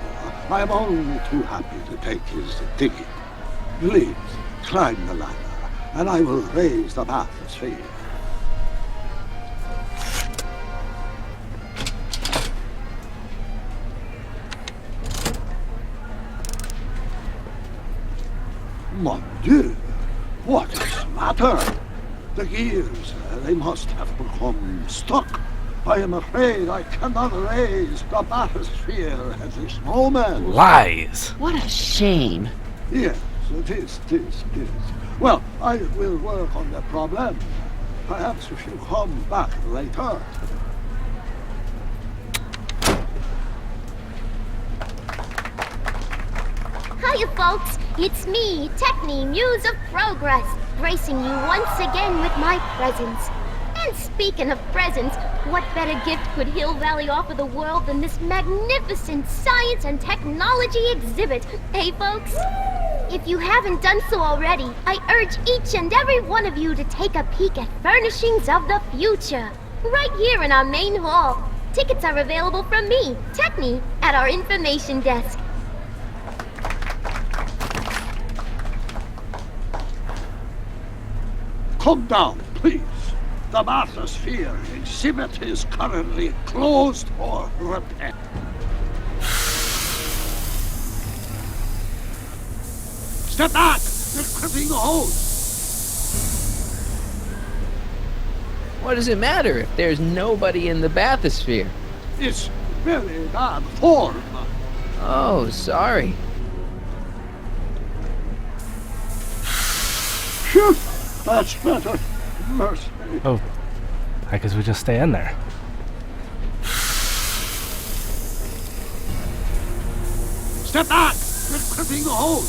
I'm only too happy to take his ticket. Please, climb the ladder, and I will raise the bathysphere. Mon Dieu! What is the matter? The gears, they must have become stuck. I am afraid I cannot raise the bathysphere at this moment. Lies! What a shame. Yes, it is. Well, I will work on the problem. Perhaps if you come back later. Hiya, folks. It's me, Techni, Muse of Progress, gracing you once again with my presence. And speaking of presents, what better gift could Hill Valley offer the world than this magnificent science and technology exhibit? Hey, folks? If you haven't done so already, I urge each and every one of you to take a peek at Furnishings of the Future, right here in our main hall. Tickets are available from me, Techni, at our information desk. Come down, please. The bathysphere exhibit is currently closed for repair. Step back! They're clipping the hose! What does it matter if there's nobody in the bathysphere? It's very bad form. Oh, sorry. Shit! That's better. Mercy. Oh, I guess we just stay in there. Step back! You're crimping the hole!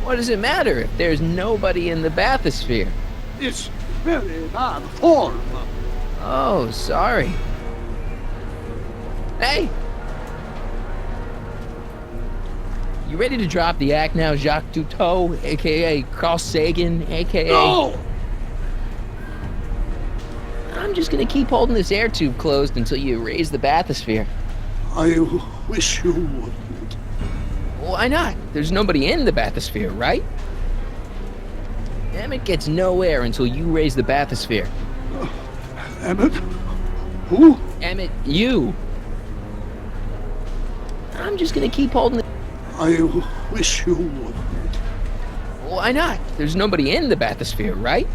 What does it matter if there's nobody in the bathysphere? It's very bad form. Oh, sorry. Hey! You ready to drop the act now, Jacques Cousteau, a.k.a. Carl Sagan, a.k.a.? No! I'm just gonna keep holding this air tube closed until you raise the bathysphere. I wish you wouldn't. Why not? There's nobody in the bathysphere, right? Emmett gets no air until you raise the bathysphere. Emmett? Who? Emmett, you. I'm just gonna keep holding it. I wish you wouldn't. Why not? There's nobody in the bathysphere, right?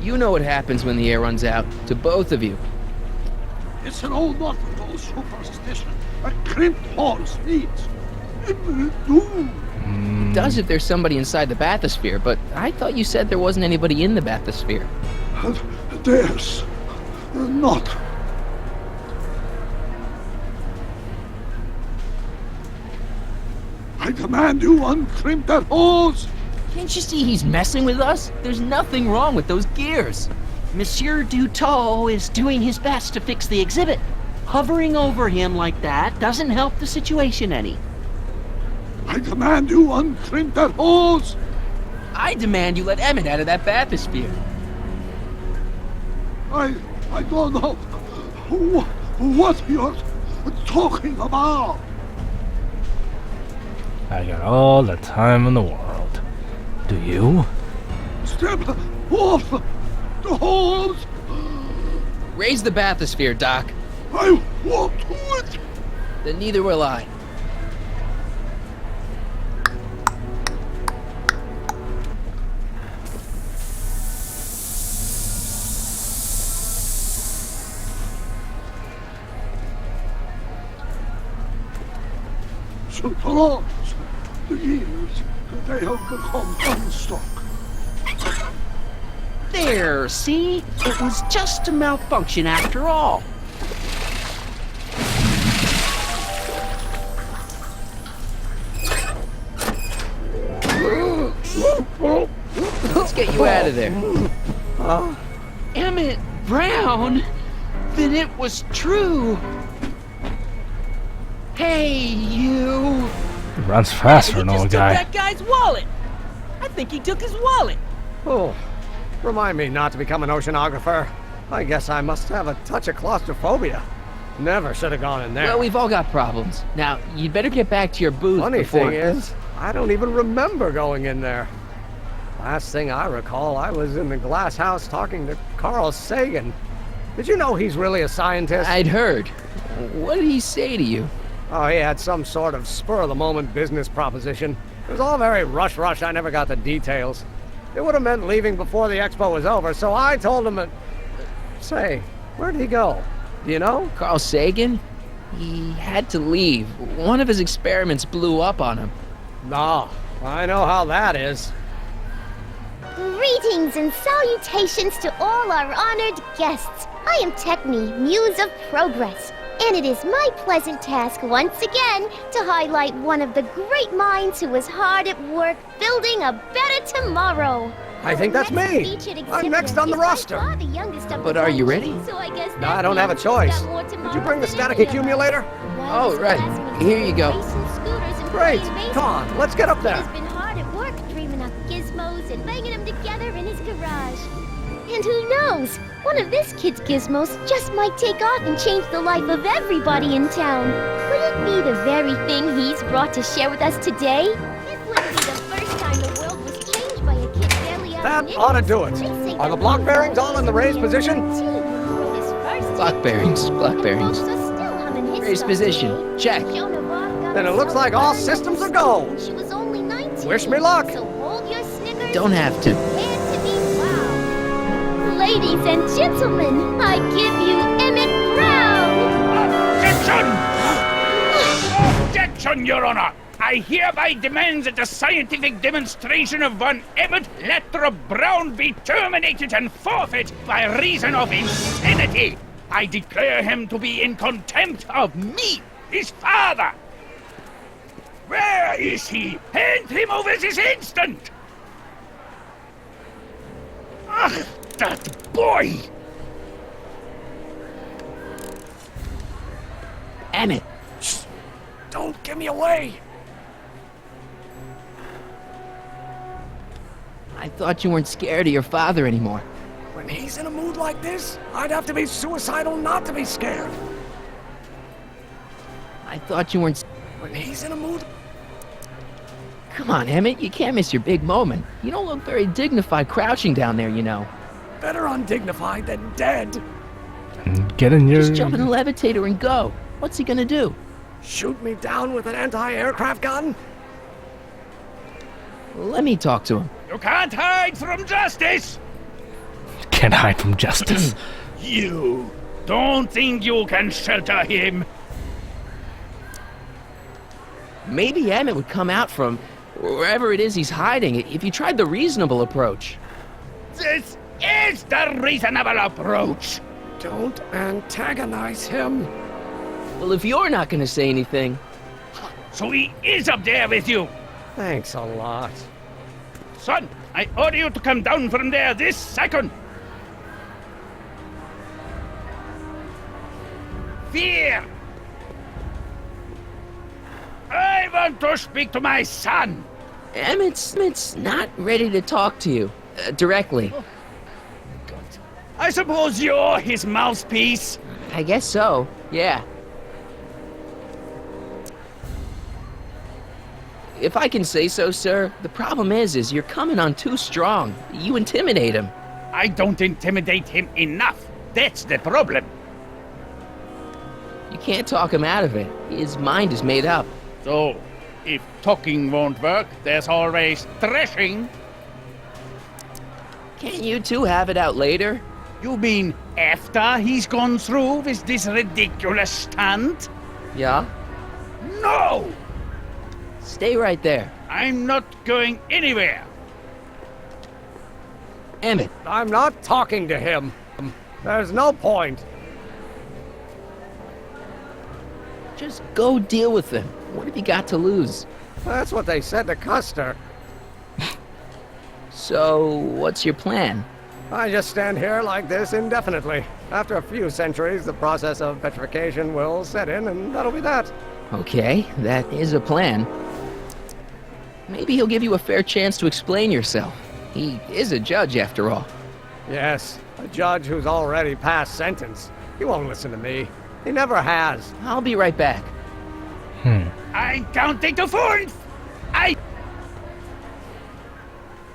You know what happens when the air runs out, to both of you. It's an old nautical superstition. A crimped horse needs. It does if there's somebody inside the bathysphere, but I thought you said there wasn't anybody in the bathysphere. There's not. I command you uncrimp that hose! Can't you see he's messing with us? There's nothing wrong with those gears. Monsieur Dutot is doing his best to fix the exhibit. Hovering over him like that doesn't help the situation any. I command you uncrimp that hose! I demand you let Emmett out of that bathysphere. I don't know what you're talking about. I got all the time in the world. Do you? Step off the hose! Raise the bathysphere, Doc. I won't do it! Then neither will I. Superlords, the years, they have become unstuck. There, see? It was just a malfunction after all. Let's get you out of there. Emmett Brown? Then it was true. Hey, you. He runs fast for an old guy. That guy's wallet. I think he took his wallet. Oh, remind me not to become an oceanographer. I guess I must have a touch of claustrophobia. Never should have gone in there. Well, we've all got problems. Now, you'd better get back to your booth Funny before... thing is, I don't even remember going in there. Last thing I recall, I was in the glass house talking to Carl Sagan. Did you know he's really a scientist? I'd heard. What did he say to you? Oh, he had some sort of spur-of-the-moment business proposition. It was all very rush. I never got the details. It would have meant leaving before the expo was over, so I told him that... Say, where'd he go? Do you know? Carl Sagan? He had to leave. One of his experiments blew up on him. No, I know how that is. Greetings and salutations to all our honored guests. I am Techne, Muse of Progress, and it is my pleasant task once again to highlight one of the great minds who was hard at work building a better tomorrow. I think that's me. I'm next on the roster. But are you ready? So I guess No, I don't have a choice. Did you bring the static accumulator? Oh, right. Here you go. Great. Come on, let's get up there. He's been hard at work dreaming up gizmos and banging them together in his garage. And who knows? One of this kid's gizmos just might take off and change the life of everybody in town. Could it be the very thing he's brought to share with us today? This wouldn't be the first time the world was changed by a kid barely out of That ought to do it. Are the block bearings all in the raised position? Block bearings. Raised position. Check. Then it looks like all systems are go. Wish me luck. Don't have to. Ladies and gentlemen, I give you Emmett Brown! Objection! Objection, Your Honor! I hereby demand that the scientific demonstration of one Emmett Lathrop Brown be terminated and forfeit by reason of insanity. I declare him to be in contempt of me, his father. Where is he? Hand him over this instant! Ugh, that boy! Emmett! Don't give me away! I thought you weren't scared of your father anymore. When he's in a mood like this, I'd have to be suicidal not to be scared. I thought you weren't... When he's in a mood... Come on, Emmett, you can't miss your big moment. You don't look very dignified crouching down there, you know. Better undignified than dead. Get in your... Just jump in the levitator and go. What's he gonna do? Shoot me down with an anti-aircraft gun? Let me talk to him. You can't hide from justice! Can't hide from justice. You don't think you can shelter him? Maybe Emmett would come out from wherever it is he's hiding if you tried the reasonable approach. This is the reasonable approach! Don't antagonize him. Well, if you're not gonna say anything... So he is up there with you! Thanks a lot. Son, I order you to come down from there this second! Fear! I want to speak to my son! Emmett's not ready to talk to you directly. I suppose you're his mouthpiece? I guess so, yeah. If I can say so, sir, the problem is you're coming on too strong. You intimidate him. I don't intimidate him enough. That's the problem. You can't talk him out of it. His mind is made up. So, if talking won't work, there's always threshing. Can't you two have it out later? You mean after he's gone through with this ridiculous stunt? Yeah? No! Stay right there. I'm not going anywhere. Emmett. I'm not talking to him. There's no point. Just go deal with him. What have you got to lose? That's what they said to Custer. So, what's your plan? I just stand here like this indefinitely. After a few centuries, the process of petrification will set in, and that'll be that. Okay, that is a plan. Maybe he'll give you a fair chance to explain yourself. He is a judge, after all. Yes, a judge who's already passed sentence. He won't listen to me. He never has. I'll be right back. I'm counting to 4.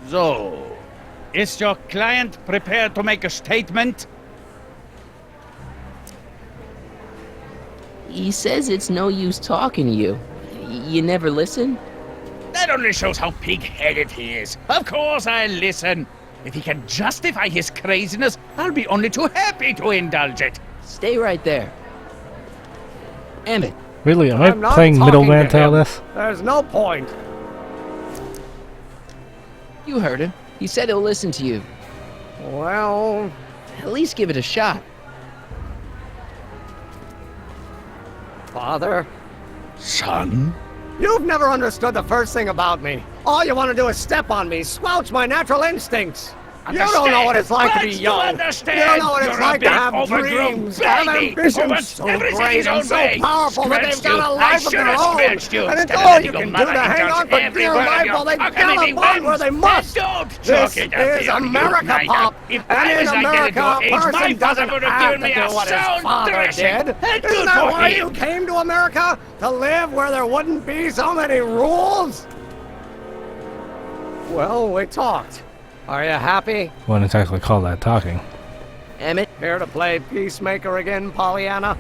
So, is your client prepared to make a statement? He says it's no use talking to you. You never listen? That only shows how pig-headed he is. Of course I'll listen. If he can justify his craziness, I'll be only too happy to indulge it. Stay right there. Emmett. Really? Am I I'm not playing talking middleman to to him. this? There's no point. You heard him. He said he'll listen to you. Well... At least give it a shot. Father? Son? You've never understood the first thing about me. All you want to do is step on me, squelch my natural instincts. You don't know what it's like to be young. You don't know what it's like to have dreams, have ambitions so great and so powerful that they've got a life of their own. And it's all you can do to hang on for dear life while they gallop on where they must. This is America, Pop. And in America, a person doesn't have to do what his father did. Isn't that why you came to America? To live where there wouldn't be so many rules? Well, we talked. Are you happy? Wouldn't exactly call that talking. Emmett? Here to play peacemaker again, Pollyanna?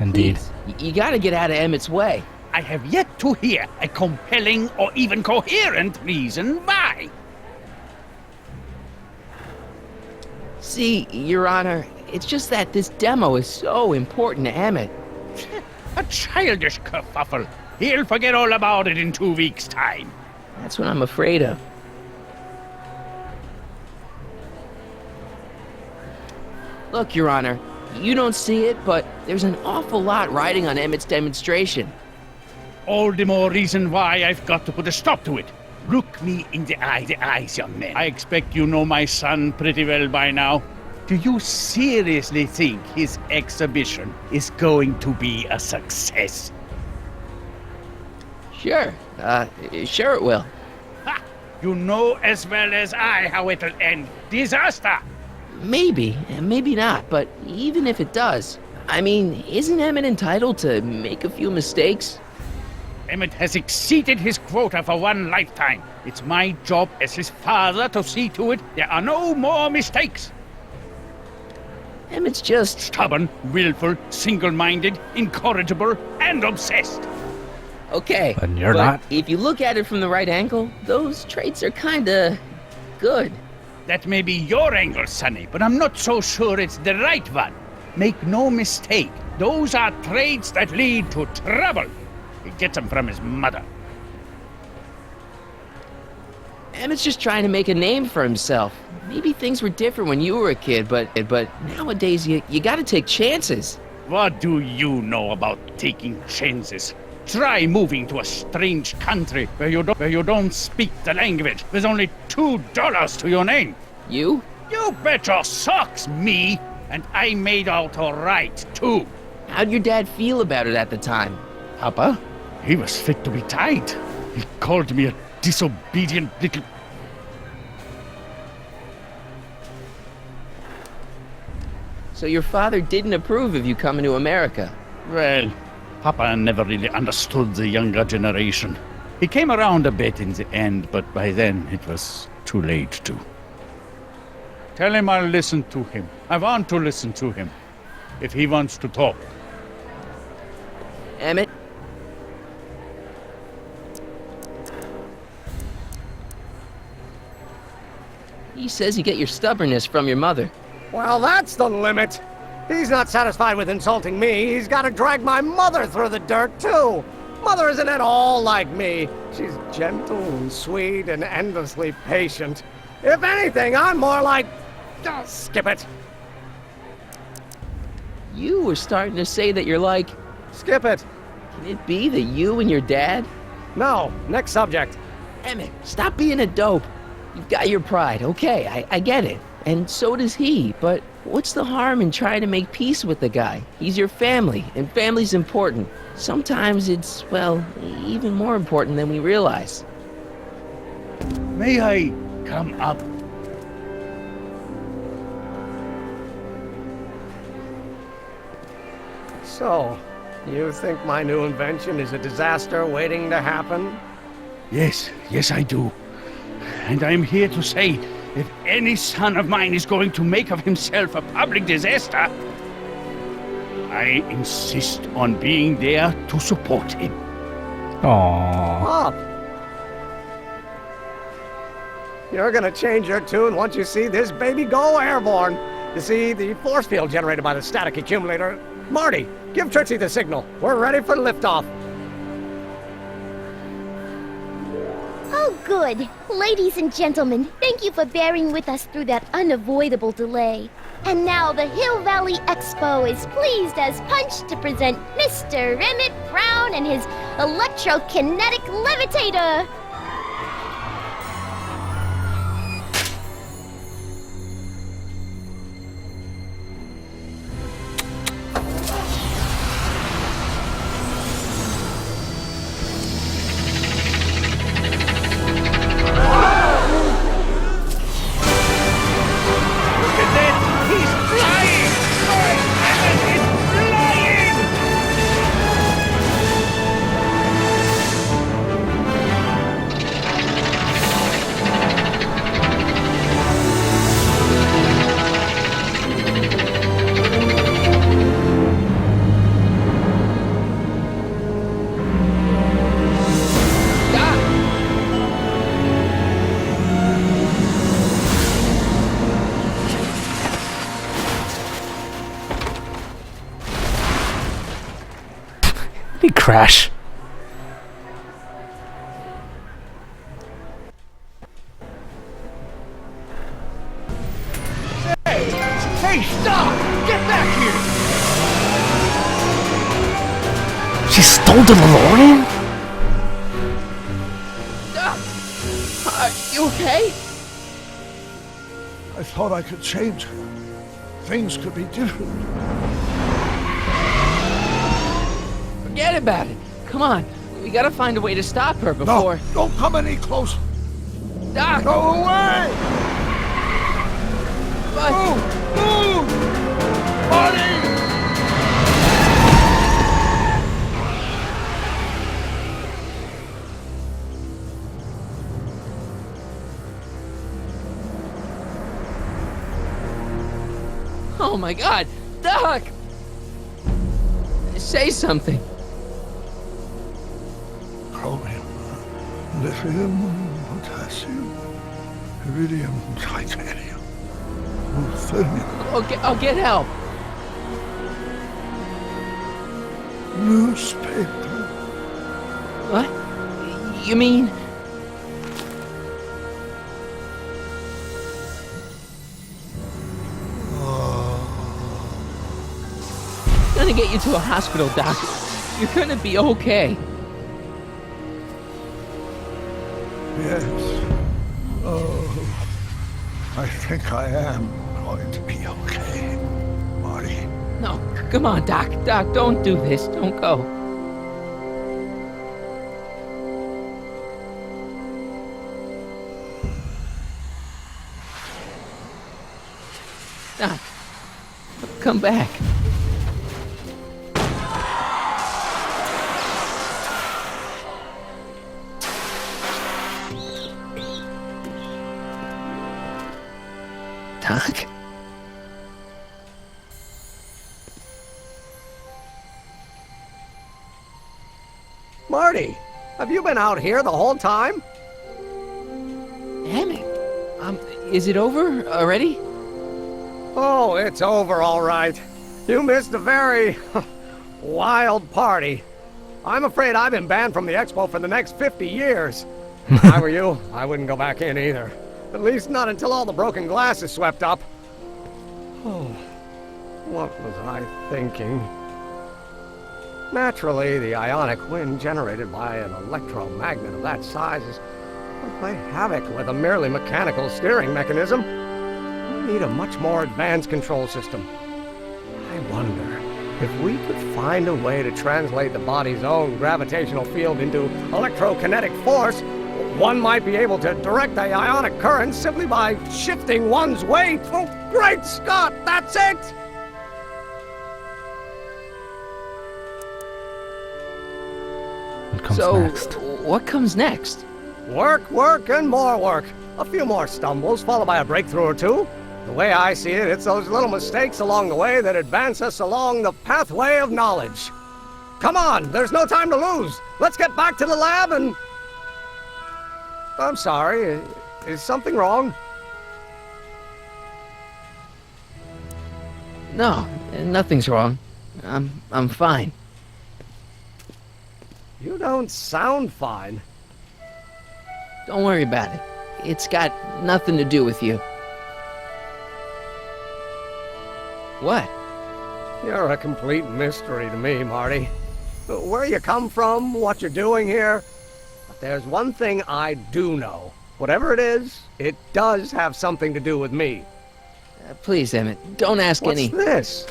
Indeed. You gotta get out of Emmett's way. I have yet to hear a compelling or even coherent reason why. See, Your Honor, it's just that this demo is so important to Emmett. A childish kerfuffle. He'll forget all about it in 2 weeks' time. That's what I'm afraid of. Look, Your Honor, you don't see it, but there's an awful lot riding on Emmett's demonstration. All the more reason why I've got to put a stop to it. Look me in the eyes, young man. I expect you know my son pretty well by now. Do you seriously think his exhibition is going to be a success? Sure. Sure it will. Ha! You know as well as I how it'll end. Disaster! Maybe, and maybe not, but even if it does, I mean, isn't Emmett entitled to make a few mistakes? Emmett has exceeded his quota for one lifetime. It's my job as his father to see to it there are no more mistakes. Emmett's just stubborn, willful, single-minded, incorrigible, and obsessed. Okay, And you're but not? if you look at it from the right angle, those traits are kinda good. That may be your angle, Sonny, but I'm not so sure it's the right one. Make no mistake, those are traits that lead to trouble. He gets them from his mother. Emmett's just trying to make a name for himself. Maybe things were different when you were a kid, but nowadays you gotta take chances. What do you know about taking chances? Try moving to a strange country where you don't speak the language with only $2 to your name. You? You bet your socks, me! And I made out all right, too. How'd your dad feel about it at the time? Papa? He was fit to be tied. He called me a disobedient little... So your father didn't approve of you coming to America? Well, Papa never really understood the younger generation. He came around a bit in the end, but by then it was too late to. Tell him I'll listen to him. I want to listen to him. If he wants to talk. Emmett? He says you get your stubbornness from your mother. Well, that's the limit. He's not satisfied with insulting me. He's got to drag my mother through the dirt, too. Mother isn't at all like me. She's gentle and sweet and endlessly patient. If anything, I'm more like... Oh, skip it. You were starting to say that you're like... Skip it. Can it be that you and your dad? No, next subject. Emmett, stop being a dope. You've got your pride, okay, I get it. And so does he, but what's the harm in trying to make peace with the guy? He's your family, and family's important. Sometimes it's, well, even more important than we realize. May I come up? So, you think my new invention is a disaster waiting to happen? Yes, I do. And I'm here to say, if any son of mine is going to make of himself a public disaster, I insist on being there to support him. Aww. Pop! You're gonna change your tune once you see this baby go airborne. You see, the force field generated by the static accumulator. Marty, give Trixie the signal. We're ready for liftoff. Oh, good. Ladies and gentlemen, thank you for bearing with us through that unavoidable delay. And now the Hill Valley Expo is pleased as punch to present Mr. Emmett Brown and his electrokinetic levitator. crash. Hey, stop! Get back here! She stole the DeLorean? Are you okay? I thought I could change her. Things could be different. Forget about it. Come on. We gotta find a way to stop her before... No, don't come any closer. Doc! Go away! But... Move! Marty! Oh my God! Doc! Say something. Chromium, lithium, potassium, iridium, titanium, ruthenium, I'll get help. newspaper. What? You mean... Gonna get you to a hospital, Doc. You're gonna be okay. Yes. Oh, I think I am going to be okay, Marty. No, come on, Doc. Doc, don't do this. Don't go. Doc, come back. Doc? Marty, have you been out here the whole time? Damn it. Is it over already? Oh, it's over all right. You missed a very wild party. I'm afraid I've been banned from the expo for the next 50 years. If I were you, I wouldn't go back in either. At least not until all the broken glass is swept up. Oh, what was I thinking? Naturally, the ionic wind generated by an electromagnet of that size would play havoc with a merely mechanical steering mechanism. We need a much more advanced control system. I wonder if we could find a way to translate the body's own gravitational field into electrokinetic force. One might be able to direct the ionic current simply by shifting one's weight. Oh, great Scott, that's it! What comes next? What comes next? Work, work, and more work. A few more stumbles, followed by a breakthrough or two. The way I see it, it's those little mistakes along the way that advance us along the pathway of knowledge. Come on, there's no time to lose. Let's get back to the lab and... I'm sorry, is something wrong? No, nothing's wrong. I'm fine. You don't sound fine. Don't worry about it. It's got nothing to do with you. What? You're a complete mystery to me, Marty. Where you come from, what you're doing here. But there's one thing I do know. Whatever it is, it does have something to do with me. Please, Emmett, don't ask any... What's this?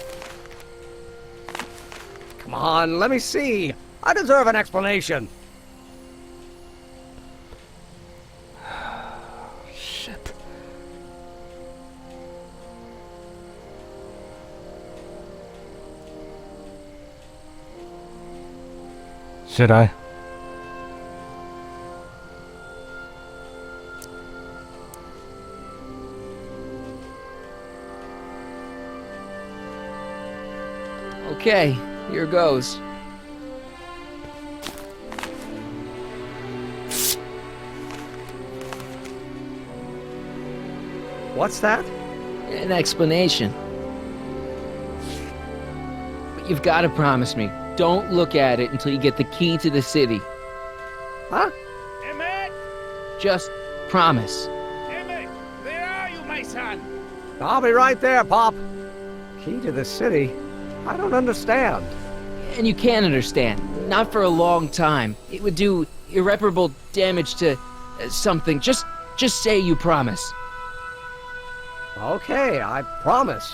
Come on, let me see. I deserve an explanation. Shit. Should I? Okay, here goes. What's that? An explanation. But you've got to promise me. don't look at it until you get the key to the city. Huh? Emmett! Just promise. Emmett! Where are you, my son? I'll be right there, Pop. Key to the city? I don't understand. And you can't understand. Not for a long time. It would do irreparable damage to something. Just say you promise. Okay, I promise.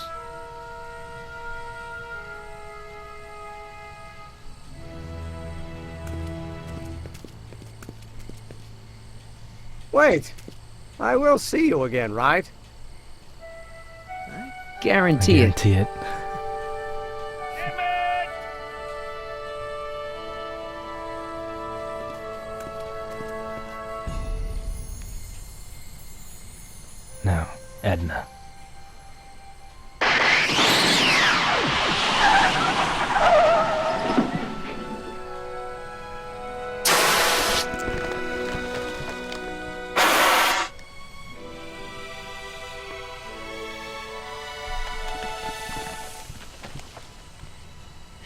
Wait, I will see you again, right? Guarantee it. Guarantee it. Now, Edna.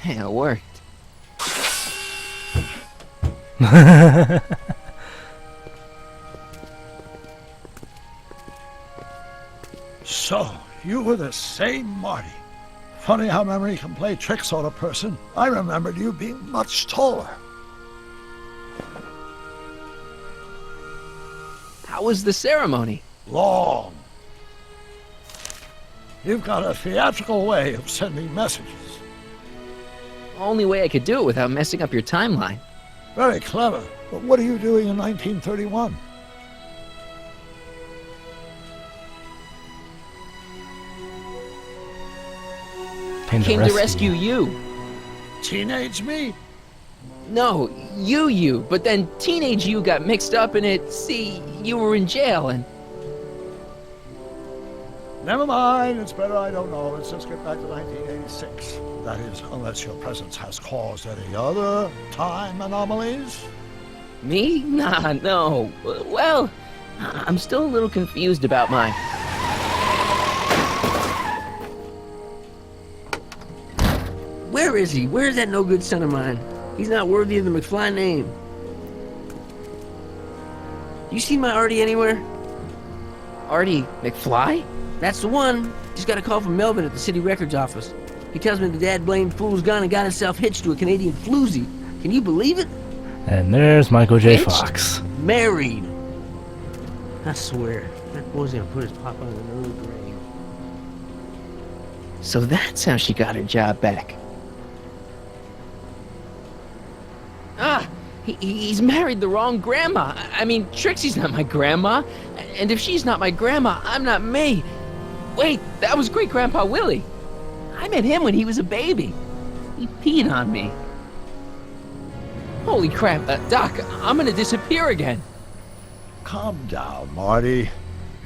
Hey, it worked. So, you were the same Marty. Funny how memory can play tricks on a person. I remembered you being much taller. How was the ceremony? Long. You've got a theatrical way of sending messages. Only way I could do it without messing up your timeline. Very clever. But what are you doing in 1931? Came to rescue you. Teenage me? No, you. But then teenage you got mixed up in it. See, you were in jail and... Never mind, it's better I don't know. Let's just get back to 1986. That is, unless your presence has caused any other time anomalies. Me? Nah, no. Well, I'm still a little confused about mine. Where is he? Where's that no-good son of mine? He's not worthy of the McFly name. You see my Artie anywhere? Artie McFly? That's the one. Just got a call from Melvin at the city records office. He tells me the dad-blamed fool's gone and got himself hitched to a Canadian floozy. Can you believe it? And there's Michael J. Hitched? Fox. Married. I swear, that boy's gonna put his papa in an early grave. So that's how she got her job back. Ah, he's married the wrong grandma. I mean, Trixie's not my grandma. And if she's not my grandma, I'm not me. Wait, that was Great-Grandpa Willie. I met him when he was a baby. He peed on me. Holy crap, Doc, I'm gonna disappear again. Calm down, Marty.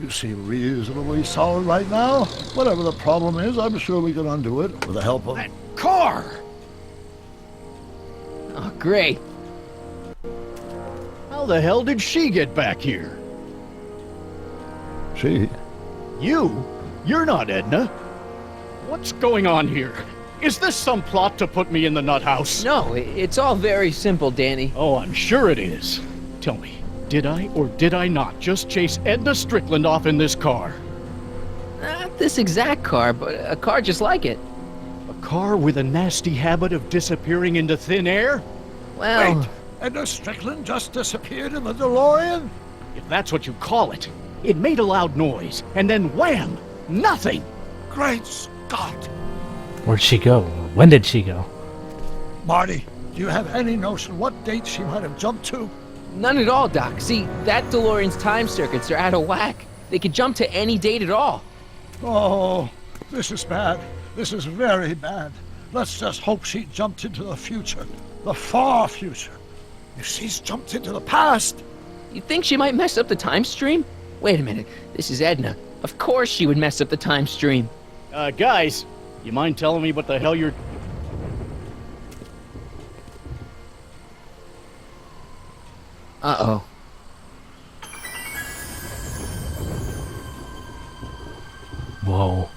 You seem reasonably solid right now. Whatever the problem is, I'm sure we can undo it with the help of... That car! Oh, great. How the hell did she get back here? She? You? You're not Edna. What's going on here? Is this some plot to put me in the nut house? No, it's all very simple, Danny. Oh, I'm sure it is. Tell me, did I or did I not just chase Edna Strickland off in this car? Not this exact car, but a car just like it. A car with a nasty habit of disappearing into thin air? Well... Wait, Edna Strickland just disappeared in the DeLorean? If that's what you call it. It made a loud noise, and then wham! Nothing! Great Scott! Where'd she go? When did she go? Marty, do you have any notion what date she might have jumped to? None at all, Doc. See, that DeLorean's time circuits are out of whack. They could jump to any date at all. Oh, this is bad. This is very bad. Let's just hope she jumped into the future. The far future. If she's jumped into the past... You think she might mess up the time stream? Wait a minute. This is Edna. Of course she would mess up the time stream. Guys, you mind telling me what the hell you're... Uh-oh. Whoa.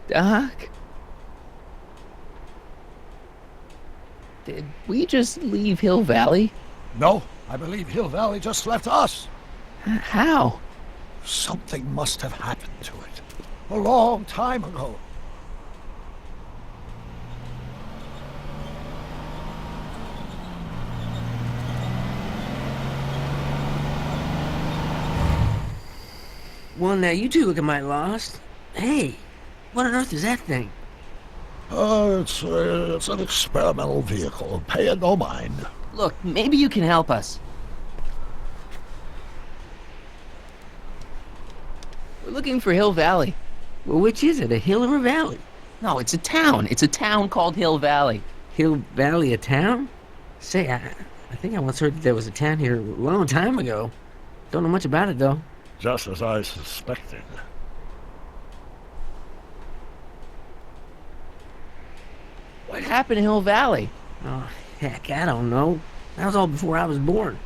Doc? Did we just leave Hill Valley? No, I believe Hill Valley just left us. How? Something must have happened to it. A long time ago. Well, now you two look a mite lost. Hey, what on earth is that thing? It's an experimental vehicle. Pay it no mind. Look, maybe you can help us. We're looking for Hill Valley. Well, which is it, a hill or a valley? No, it's a town. It's a town called Hill Valley. Hill Valley, a town? Say, I think I once heard that there was a town here a long time ago. Don't know much about it, though. Just as I suspected. What happened in Hill Valley? Oh, heck, I don't know. That was all before I was born.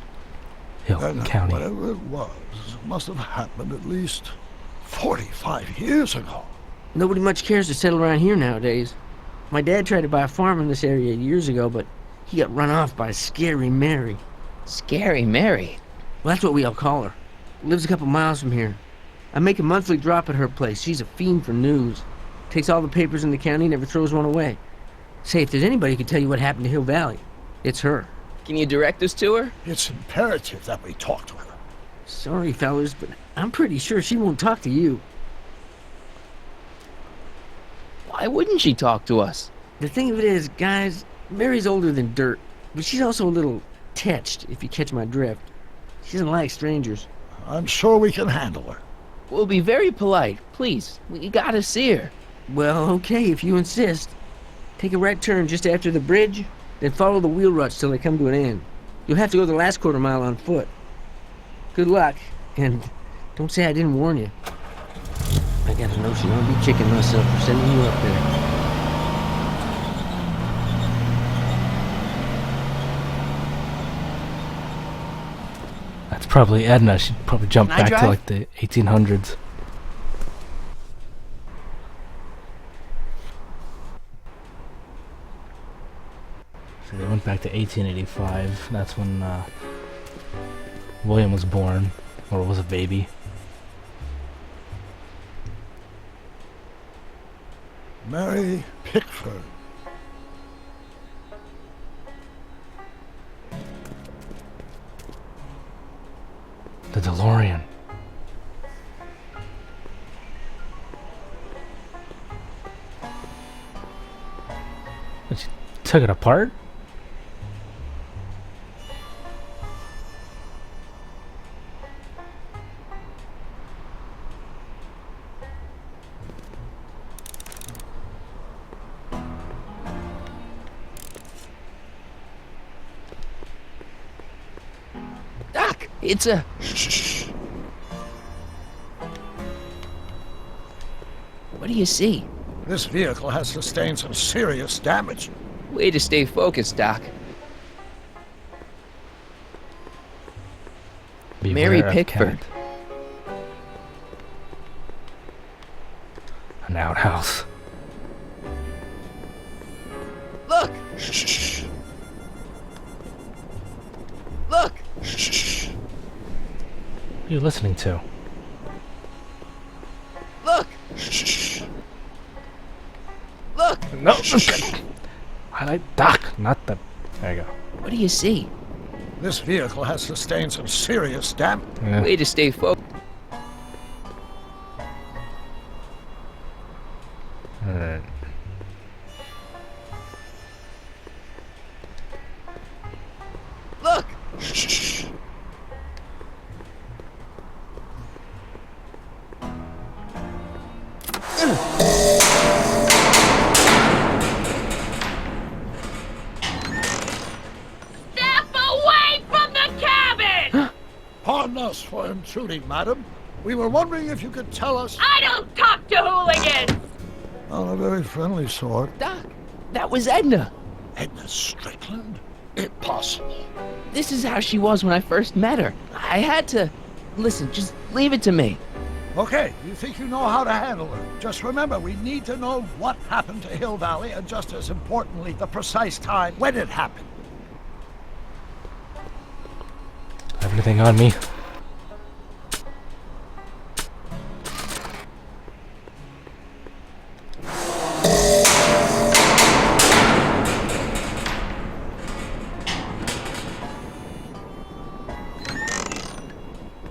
Hill County. Whatever it was, it must have happened at least 45 years ago. Nobody much cares to settle around here nowadays. My dad tried to buy a farm in this area years ago, but he got run off by Scary Mary. Scary Mary? Well, that's what we all call her. Lives a couple miles from here. I make a monthly drop at her place. She's a fiend for news. Takes all the papers in the county, never throws one away. Say, if there's anybody who can tell you what happened to Hill Valley, it's her. Can you direct us to her? It's imperative that we talk to her. Sorry, fellas, but I'm pretty sure she won't talk to you. Why wouldn't she talk to us? The thing of it is, guys, Mary's older than dirt, but she's also a little tetched, if you catch my drift. She doesn't like strangers. I'm sure we can handle her. We'll be very polite. Please, we gotta see her. Well, okay, if you insist. Take a right turn just after the bridge, then follow the wheel ruts till they come to an end. You'll have to go the last quarter mile on foot. Good luck, and don't say I didn't warn you. I got a notion I'll be kicking myself for sending you up there. That's probably Edna. She'd probably jump Can I back to drive? like the 1800s. So they went back to 1885. That's when William was born, or was a baby. Mary Pickford. The DeLorean. But she took it apart? Doc, it's a... What do you see? This vehicle has sustained some serious damage. Way to stay focused, Doc. Mary Beware of Pickford. cat. An outhouse. Look! Look! What are you listening to? Look! Look! No! I like Doc, not the... There you go. What do you see? This vehicle has sustained some serious damage. Yeah. Way to stay focused. Alright. Look! Step away from the cabin! Pardon us for intruding, madam. We were wondering if you could tell us... I don't talk to hooligans! On a very friendly sort. Doc, that was Edna. Edna Strickland? Impossible. This is how she was when I first met her. I had to... Listen, just leave it to me. Okay, you think you know how to handle her. Just remember, we need to know what happened to Hill Valley, and just as importantly, the precise time when it happened. Everything on me.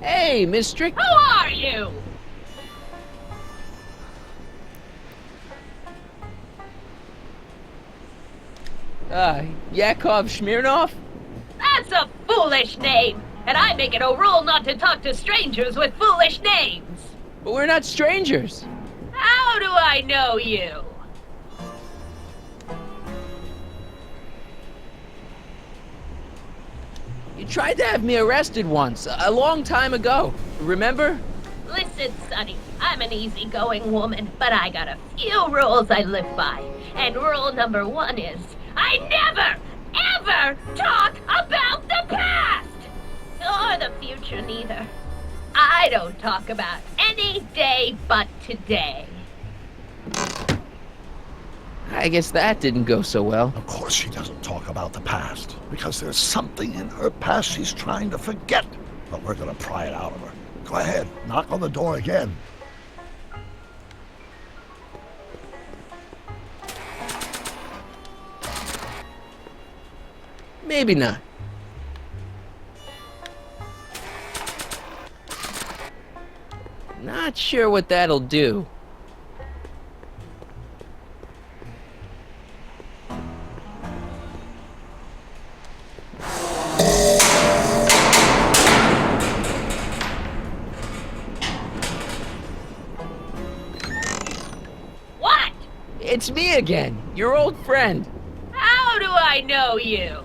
Hey, Miss Strick. Who are you? Yakov Smirnov? That's a foolish name, and I make it a rule not to talk to strangers with foolish names. But we're not strangers. How do I know you? You tried to have me arrested once, a long time ago. Remember? Listen, Sonny, I'm an easygoing woman, but I got a few rules I live by. And rule number 1 is, I never, ever talk about the past! Or the future, neither. I don't talk about any day but today. I guess that didn't go so well. Of course she doesn't talk about the past, because there's something in her past she's trying to forget. But we're gonna pry it out of her. Go ahead, knock on the door again. Maybe not. Not sure what that'll do. What? It's me again, your old friend. How do I know you?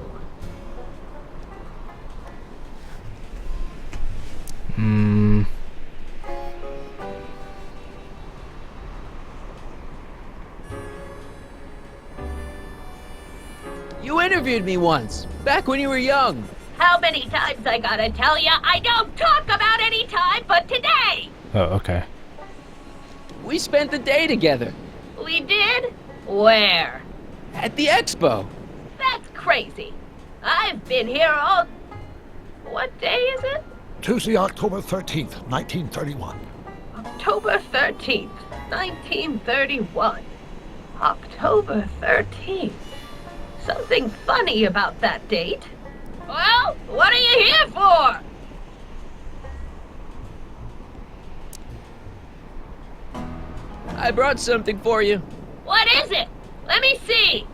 You interviewed me once, back when you were young. How many times I gotta tell ya, I don't talk about any time but today! Oh, okay. We spent the day together. We did? Where? At the expo. That's crazy. I've been here all... What day is it? Tuesday, October 13th, 1931. October 13th, 1931. October 13th. Something funny about that date. Well, what are you here for? I brought something for you. What is it? Let me see.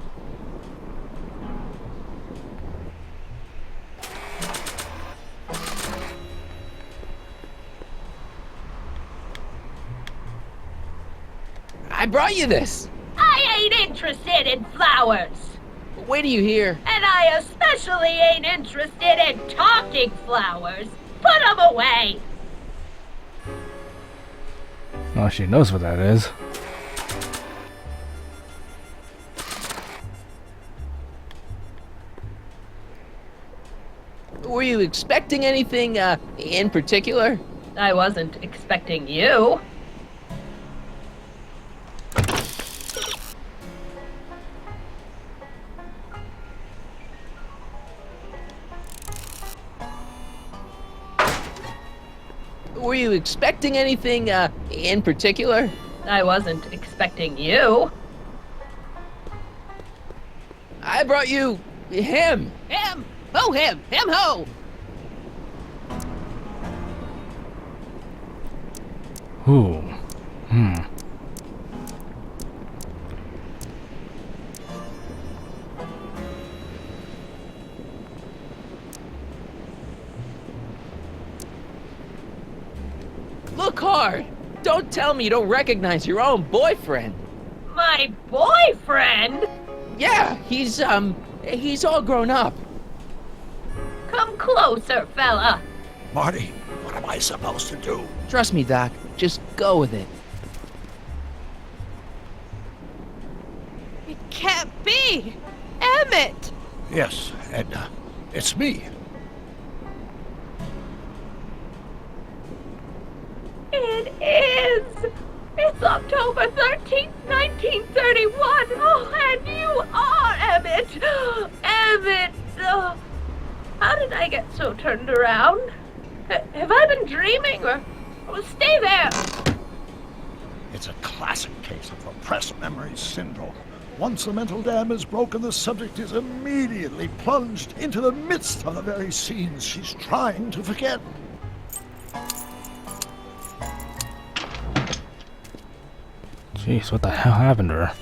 I brought you this. I ain't interested in flowers. Wait till you hear. And I especially ain't interested in talking flowers. Put them away. Oh, she knows what that is. Were you expecting anything, in particular? I wasn't expecting you. Were you expecting anything, in particular? I wasn't expecting you. I brought you him. Him! Ho him! Him ho! Ooh. Look hard. Don't tell me you don't recognize your own boyfriend. My boyfriend? Yeah, he's all grown up. Come closer, fella. Marty, what am I supposed to do? Trust me, Doc. Just go with it. It can't be! Emmett! Yes, Edna. It's me. It is! It's October 13th, 1931! Oh, and you are Emmett! Emmett! Oh, how did I get so turned around? Have I been dreaming, or... Oh, stay there! It's a classic case of repressed memory syndrome. Once the mental dam is broken, the subject is immediately plunged into the midst of the very scenes she's trying to forget. Jeez, what the hell happened to her?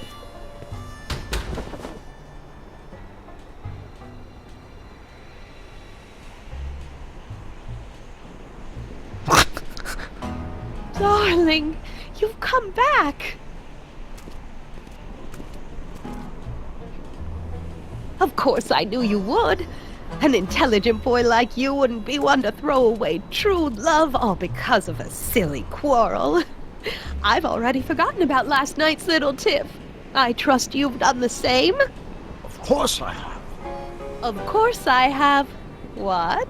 Darling, you've come back! Of course I knew you would. An intelligent boy like you wouldn't be one to throw away true love all because of a silly quarrel. I've already forgotten about last night's little tiff. I trust you've done the same? Of course I have. Of course I have. What?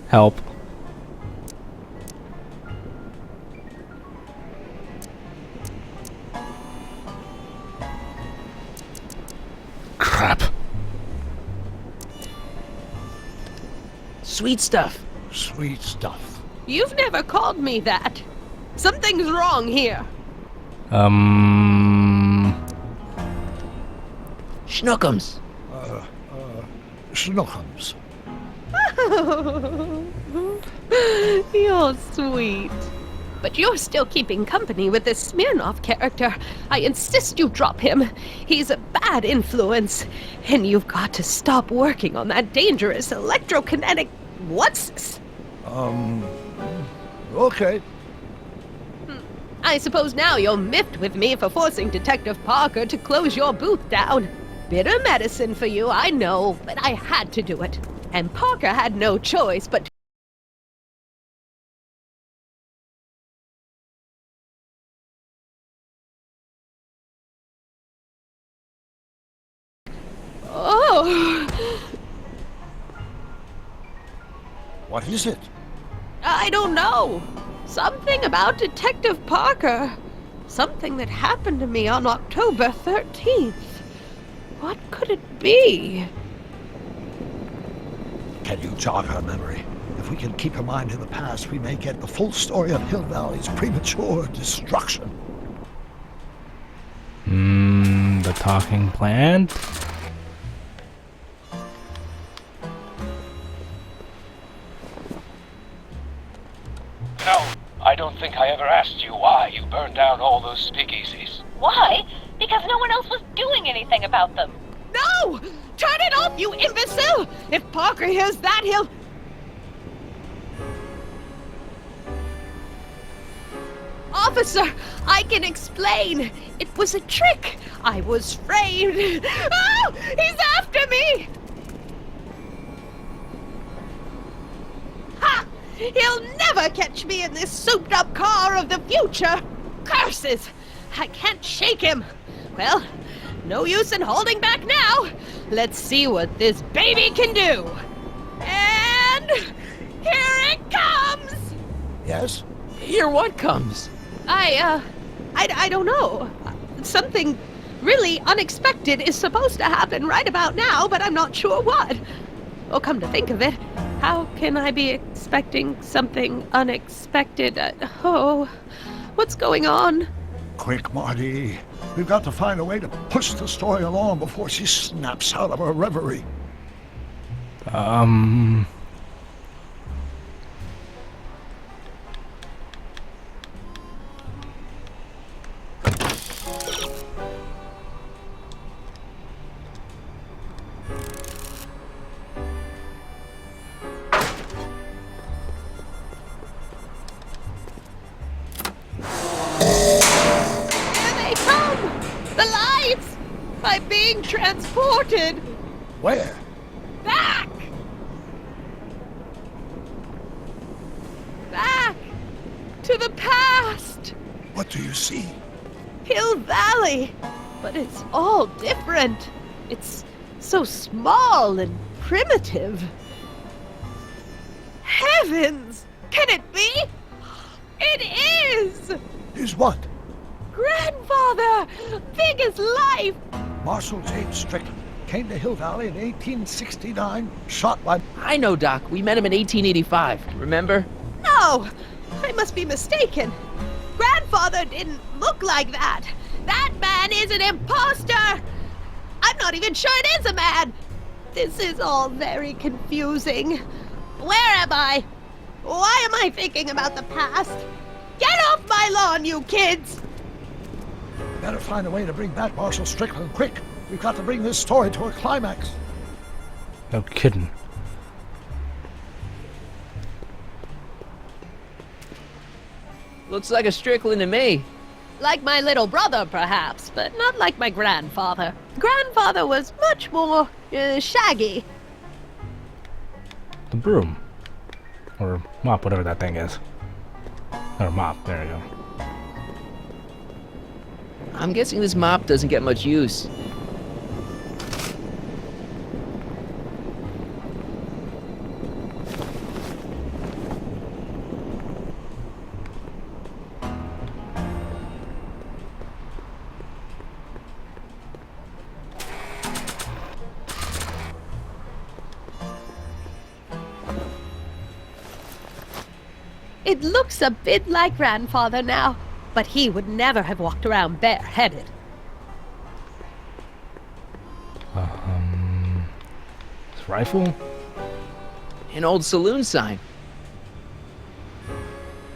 Help. Crap. Sweet stuff. Sweet stuff. You've never called me that. Something's wrong here. Schnookums. Schnookums. You're sweet. But you're still keeping company with this Smirnoff character. I insist you drop him. He's a bad influence. And you've got to stop working on that dangerous electrokinetic... What's this? Okay. I suppose now you're miffed with me for forcing Detective Parker to close your booth down. Bitter medicine for you, I know, but I had to do it. And Parker had no choice but to... Oh... What is it? I don't know. Something about Detective Parker. Something that happened to me on October 13th. What could it be? Can you jog her memory? If we can keep her mind in the past, we may get the full story of Hill Valley's premature destruction. The talking plant? No, I don't think I ever asked you why you burned down all those speakeasies. Why? Because no one else was doing anything about them. No! Turn it off, you imbecile! If Parker hears that, he'll... Officer, I can explain. It was a trick. I was framed. Oh! He's after me! Ha! He'll never catch me in this souped-up car of the future. Curses! I can't shake him. Well, no use in holding back now. Let's see what this baby can do. And here it comes! Yes? Here what comes? I don't know. Something really unexpected is supposed to happen right about now, but I'm not sure what. Well, come to think of it, how can I be expecting something unexpected? What's going on? Quick, Marty. We've got to find a way to push the story along before she snaps out of her reverie. I'm being transported! Where? Back! to the past! What do you see? Hill Valley! But it's all different. It's so small and primitive. Heavens! Can it be? It is! Is what? Grandfather! Big as life! Marshal James Strickland came to Hill Valley in 1869, shot by... I know, Doc. We met him in 1885. Remember? No! I must be mistaken. Grandfather didn't look like that. That man is an imposter! I'm not even sure it is a man! This is all very confusing. Where am I? Why am I thinking about the past? Get off my lawn, you kids! Better find a way to bring back Marshal Strickland, quick! We've got to bring this story to a climax. No kidding. Looks like a Strickland to me. Like my little brother, perhaps, but not like my grandfather. Grandfather was much more shaggy. The broom. Or mop, whatever that thing is. Or mop, there you go. I'm guessing this mop doesn't get much use. It looks a bit like Grandfather now, but he would never have walked around bareheaded. This rifle? An old saloon sign.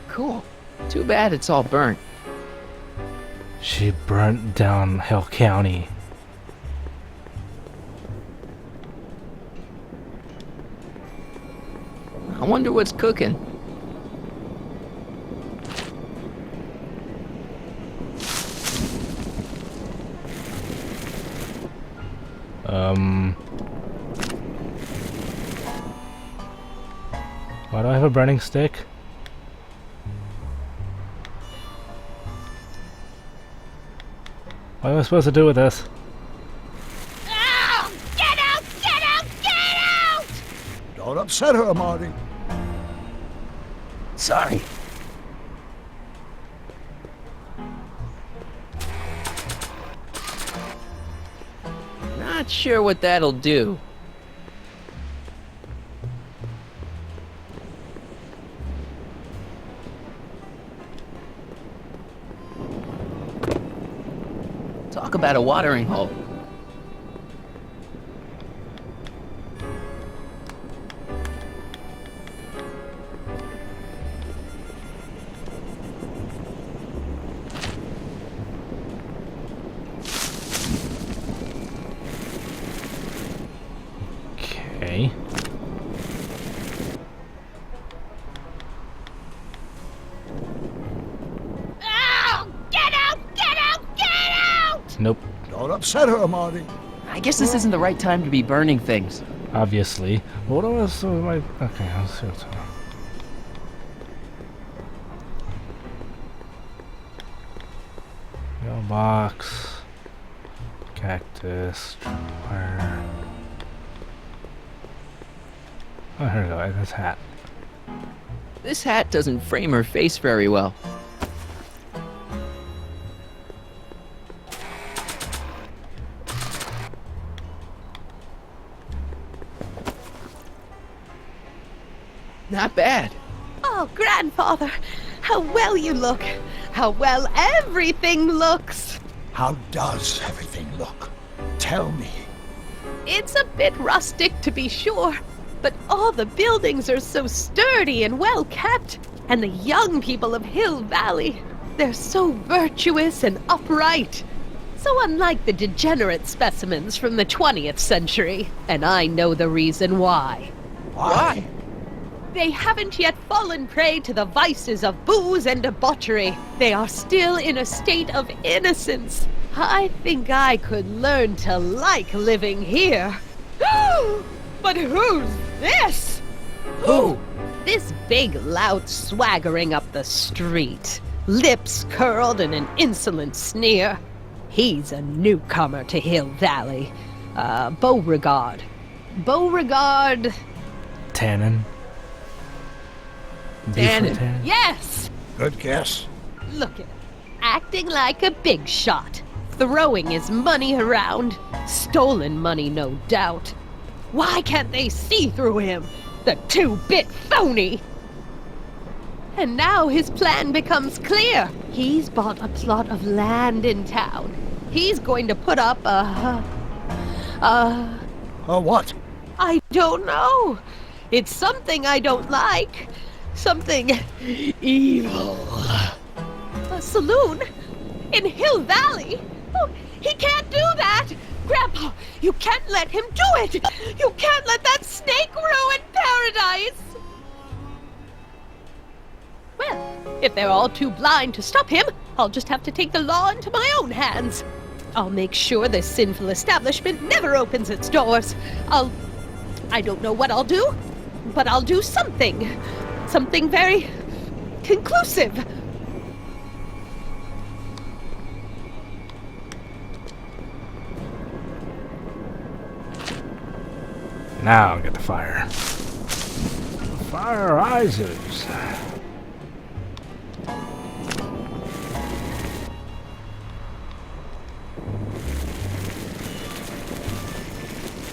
Cool. Too bad it's all burnt. She burnt down Hill County. I wonder what's cooking. Why do I have a burning stick? What am I supposed to do with this? Oh, get out! Get out! Get out! Don't upset her, Marty. Sorry. Not sure what that'll do. Talk about a watering hole. Okay. Oh, get out! Get out! Get out! Nope. Don't upset her, Marty. I guess this isn't the right time to be burning things. Obviously. What else am I... Okay, let's see what's on. Mailbox. Cactus. Wire. Oh, here we go. This hat. This hat doesn't frame her face very well. Not bad. Oh, Grandfather, how well you look. How well everything looks. How does everything look? Tell me. It's a bit rustic, to be sure, but all the buildings are so sturdy and well kept. And the young people of Hill Valley, they're so virtuous and upright. So unlike the degenerate specimens from the 20th century. And I know the reason why. Why? They haven't yet fallen prey to the vices of booze and debauchery. They are still in a state of innocence. I think I could learn to like living here. But who's this? Who? This big lout swaggering up the street, lips curled in an insolent sneer. He's a newcomer to Hill Valley. Beauregard. Beauregard... Tannen. Tannen. Yes! Good guess. Look at him, acting like a big shot, throwing his money around. Stolen money, no doubt. Why can't they see through him? The two-bit phony! And now his plan becomes clear. He's bought a plot of land in town. He's going to put up a what? I don't know. It's something I don't like. Something evil. A saloon? In Hill Valley? Oh, he can't do that! Grandpa, you can't let him do it! You can't let that snake ruin paradise! Well, if they're all too blind to stop him, I'll just have to take the law into my own hands. I'll make sure this sinful establishment never opens its doors. I don't know what I'll do, but I'll do something. Something very conclusive. Now get the fire. The fire rises.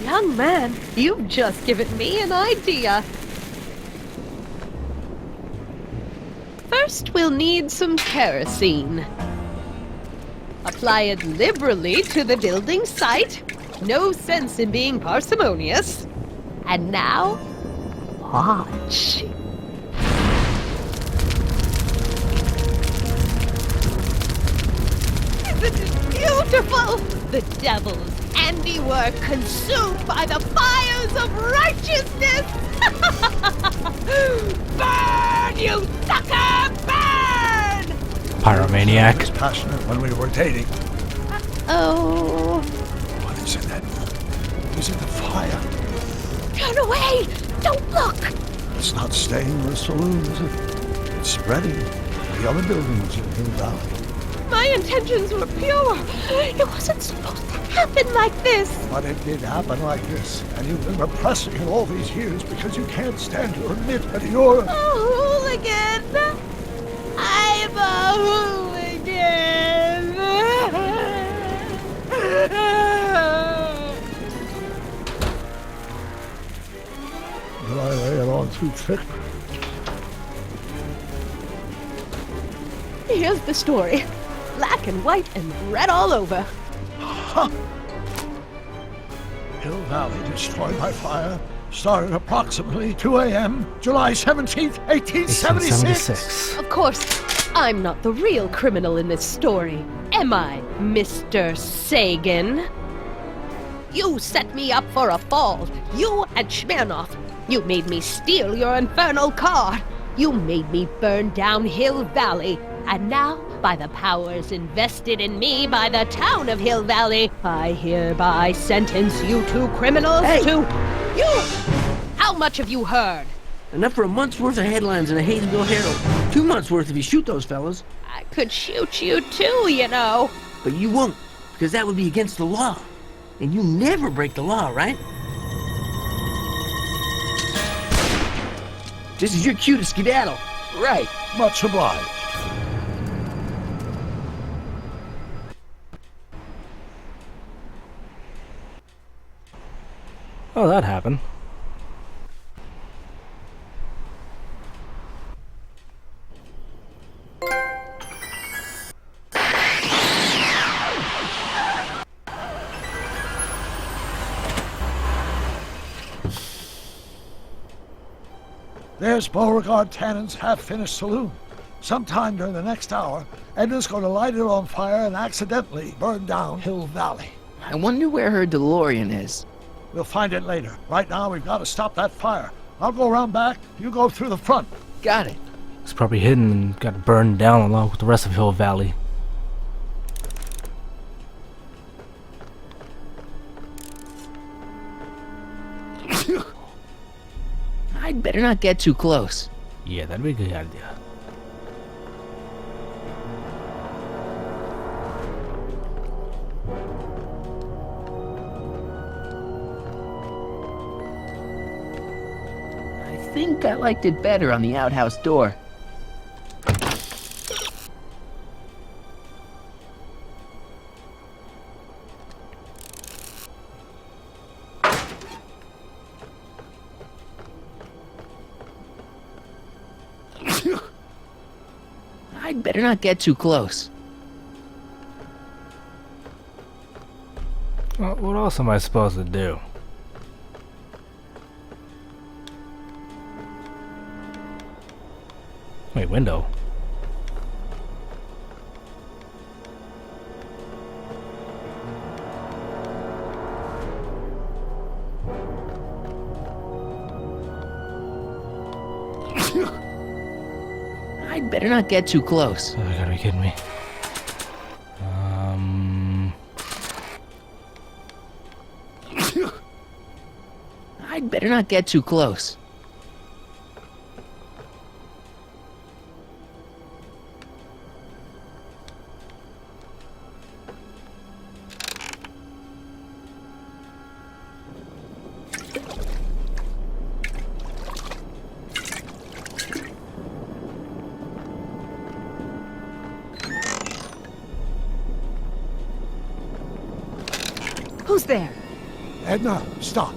Young man, you've just given me an idea. First, we'll need some kerosene. Apply it liberally to the building site. No sense in being parsimonious. And now, watch. Isn't it beautiful? The devil's handiwork consumed by the fires of righteousness! Burn, you sucker! Burn! Pyromaniac. He was passionate when we were dating. Oh. What is it then? Is it the fire? Turn away! Don't look! It's not staying in the saloon, is it? It's spreading to the other buildings in Hill Valley. My intentions were pure. It wasn't supposed to happen like this. But it did happen like this, and you've been repressing it all these years because you can't stand to admit that you're a hooligan. I'm a hooligan. Did I lay it on too thick? Here's the story. Black and white and red all over. Huh. Hill Valley destroyed by fire started approximately 2 a.m. July 17th, 1876. Of course, I'm not the real criminal in this story. Am I, Mr. Sagan? You set me up for a fall. You and Smirnoff. You made me steal your infernal car. You made me burn down Hill Valley. And now, by the powers invested in me by the town of Hill Valley, I hereby sentence you two criminals to... You! How much have you heard? Enough for a month's worth of headlines in a Hayesville Herald. 2 months worth if you shoot those fellas. I could shoot you too, you know. But you won't, because that would be against the law. And you never break the law, right? This is your cue to skedaddle. Right. Much obliged. Oh, that happened. There's Beauregard Tannen's half-finished saloon. Sometime during the next hour, Edna's going to light it on fire and accidentally burn down Hill Valley. I wonder where her DeLorean is. We'll find it later. Right now, we've got to stop that fire. I'll go around back. You go through the front. Got it. It's probably hidden and got burned down along with the rest of Hill Valley. I'd better not get too close. Yeah, that'd be a good idea. I think I liked it better on the outhouse door. I'd better not get too close. Well, what else am I supposed to do? Wait, window. I'd better not get too close. Oh, you gotta be kidding me. I'd better not get too close. Who's there? Edna, stop.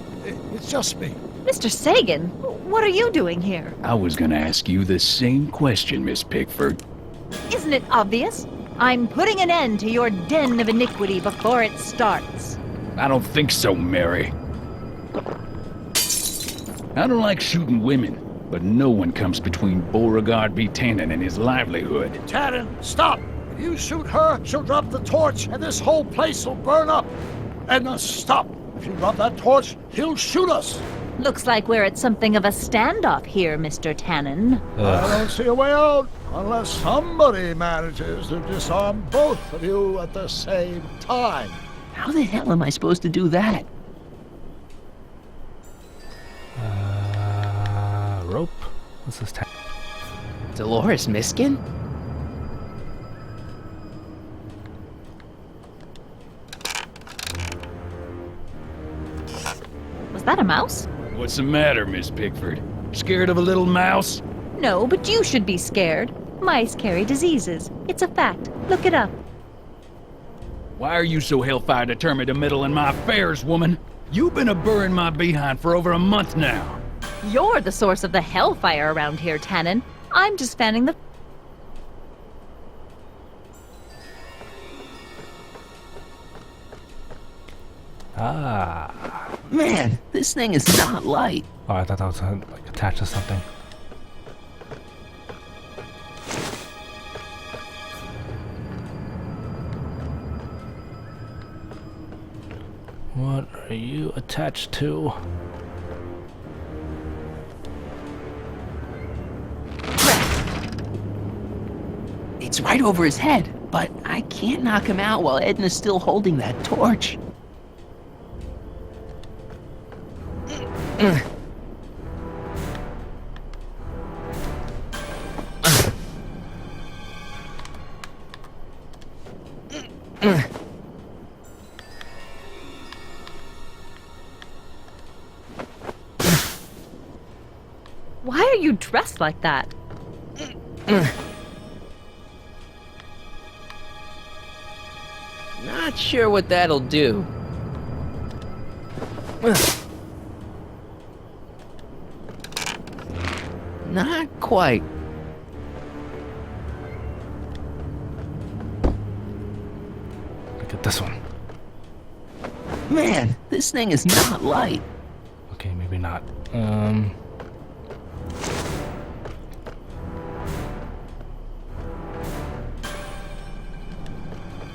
It's just me. Mr. Sagan, what are you doing here? I was gonna ask you the same question, Miss Pickford. Isn't it obvious? I'm putting an end to your den of iniquity before it starts. I don't think so, Mary. I don't like shooting women, but no one comes between Beauregard B. Tannen and his livelihood. Tannen, stop! If you shoot her, she'll drop the torch, and this whole place will burn up. Edna, stop! If you drop that torch, he'll shoot us. Looks like we're at something of a standoff here, Mr. Tannen. I don't see a way out unless somebody manages to disarm both of you at the same time. How the hell am I supposed to do that? Rope? What's this? Dolores Miskin? Was that a mouse? What's the matter, Miss Pickford? Scared of a little mouse? No, but you should be scared. Mice carry diseases. It's a fact. Look it up. Why are you so hellfire determined to meddle in my affairs, woman? You've been a-burring my behind for over a month now. You're the source of the hellfire around here, Tannen. I'm just fanning the... Ah. Man, this thing is not light. Oh, I thought that was like attached to something. What are you attached to? It's right over his head, but I can't knock him out while Edna's still holding that torch. Why are you dressed like that? Not sure what that'll do. Not quite. Look at this one. Man, this thing is not light. Okay, maybe not.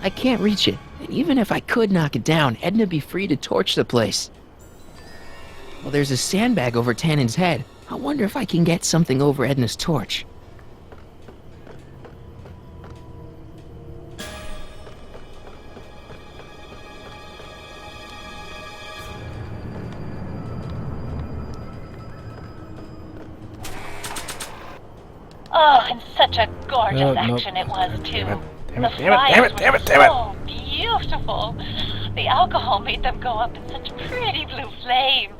I can't reach it. And even if I could knock it down, Edna'd be free to torch the place. Well, there's a sandbag over Tannen's head. I wonder if I can get something over Edna's torch. Oh, and such a gorgeous Oh, nope. action it was, too. Damn The it, fires damn were it. so beautiful. The alcohol made them go up in such pretty blue flames.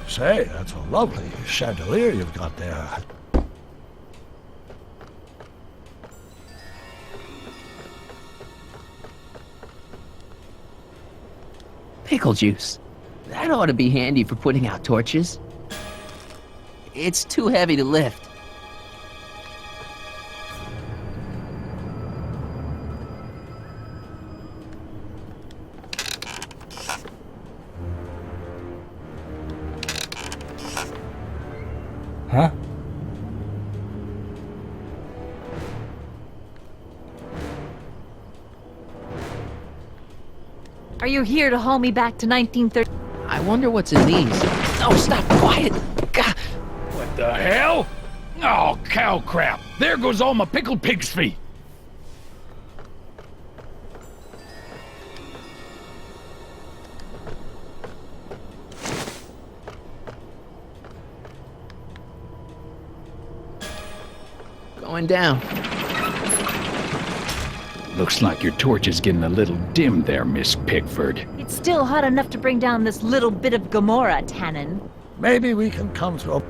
Say, that's a lovely chandelier you've got there. Pickle juice. That ought to be handy for putting out torches. It's too heavy to lift. Huh? Are you here to haul me back to 1930? I wonder what's in these. Oh, stop! Quiet! God. What the hell? Oh, cow crap! There goes all my pickled pig's feet! Going down. Looks like your torch is getting a little dim there, Miss Pickford. It's still hot enough to bring down this little bit of Gomorrah, Tannen. Maybe we can come to a...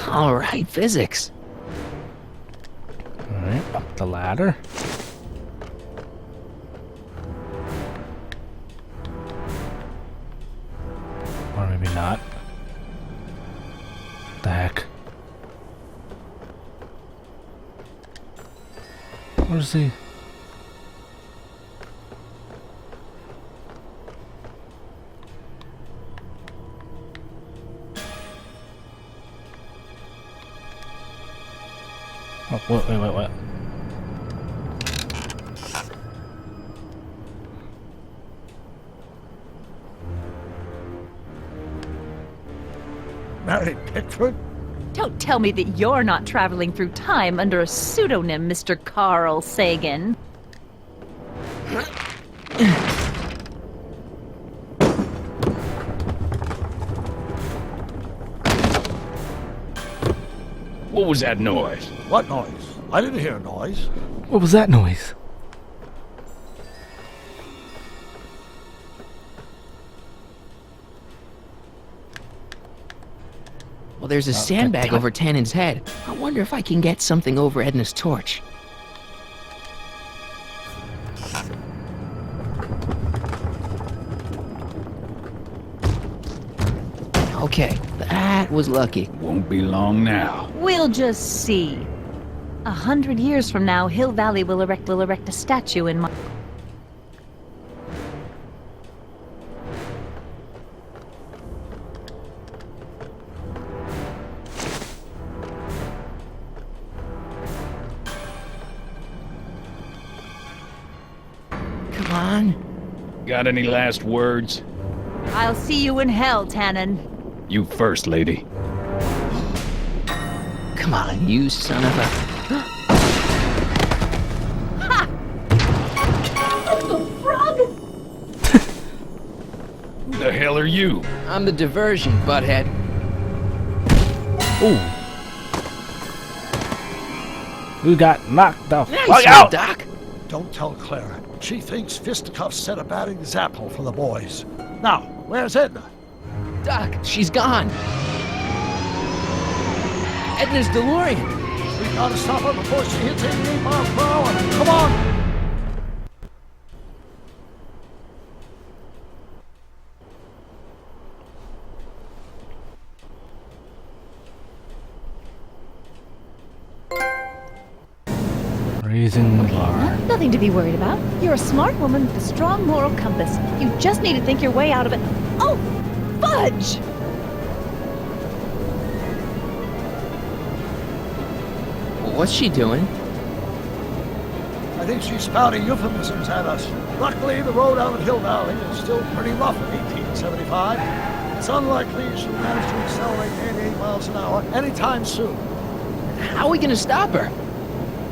All right, physics. All right, up the ladder. Or maybe not. What the heck? Where's he? Oh, wait. Mary Pickford? Don't tell me that you're not traveling through time under a pseudonym, Mr. Carl Sagan. What was that noise? What noise? I didn't hear a noise. What was that noise? Well, there's a sandbag over Tannen's head. I wonder if I can get something over Edna's torch. Okay, that was lucky. Won't be long now. We'll just see. 100 years from now, Hill Valley will erect a statue in my... Come on. Got any last words? I'll see you in hell, Tannen. You first, lady. Come on, you son of a... Who the hell are you? I'm the diversion, butthead. Ooh. Who got knocked the Nice fuck one, out? Doc. Don't tell Clara. She thinks fisticuffs set a bad example for the boys. Now, where's Edna? Doc, she's gone. Edna's DeLorean. We gotta stop her before she hits 88 miles per hour. Come on! Raising the bar. Nothing to be worried about. You're a smart woman with a strong moral compass. You just need to think your way out of it. Oh, fudge! What's she doing? I think she's spouting euphemisms at us. Luckily, the road out of Hill Valley is still pretty rough in 1875. It's unlikely she'll manage to accelerate 88 miles an hour anytime soon. How are we gonna stop her?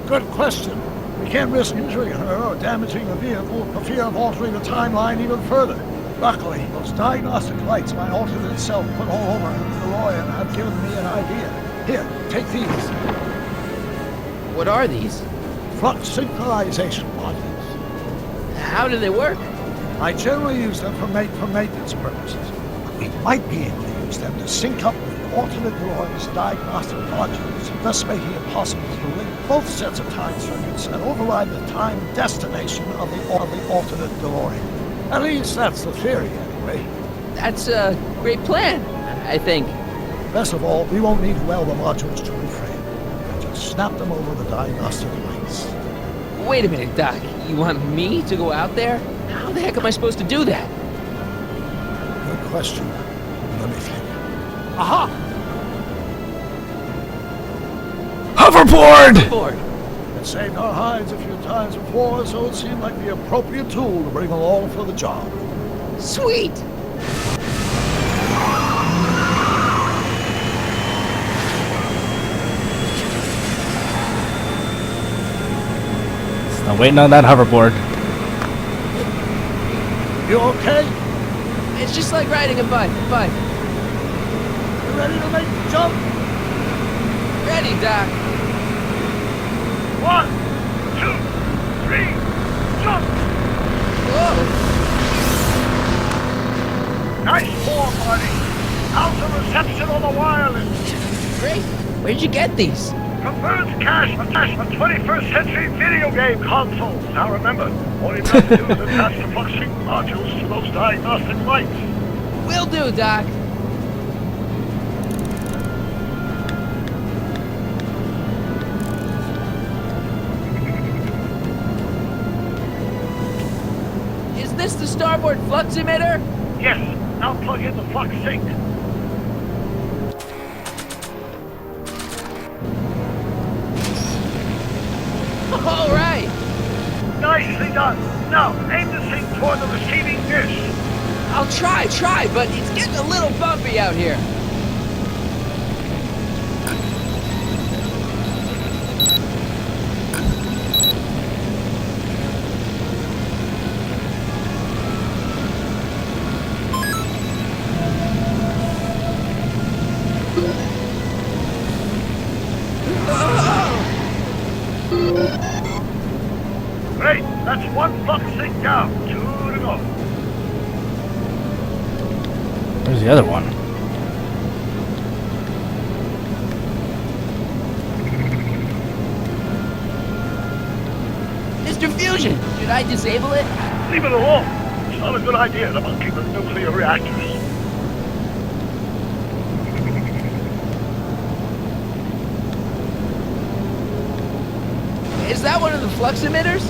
Good question. We can't risk injuring her or damaging the vehicle for fear of altering the timeline even further. Luckily, those diagnostic lights my alternate self put all over her DeLorean have given me an idea. Here, take these. What are these? Flux synchronization modules. How do they work? I generally use them for maintenance purposes. We might be able to use them to sync up with the alternate DeLorean's diagnostic modules, thus making it possible to link both sets of time circuits and override the time destination of the alternate DeLorean. At least that's the theory, anyway. That's a great plan, I think. Best of all, we won't need to weld the modules to the frame. We'll just snap them over the diagnostic lights. Wait a minute, Doc. You want me to go out there? How the heck am I supposed to do that? Good question. Let me think. Aha! Hoverboard! Hoverboard! It saved our hides a few times before, so it seemed like the appropriate tool to bring along for the job. Sweet! Still waiting on that hoverboard. You okay? It's just like riding a bike. You ready to make the jump? Ready, Doc. 1, 2, 3, jump! Whoa! Nice form, Marty. How's the reception on the wireless? Great. Where'd you get these? From Bird's Cache, a 21st century video game consoles. Now remember, all you've got to do is attach the flux sync modules to those diagnostic lights. Will do, Doc. Is this the starboard flux emitter? Yes, now plug in the flux sync. All right. Nicely done. Now, aim the sync toward the receiving dish. I'll try, but it's getting a little bumpy out here. Great, that's one flux sync down. 2 to go. Where's the other one? Mr. Fusion, should I disable it? Leave it alone. It's not a good idea to monkey with nuclear reactors. Is that one of the flux emitters?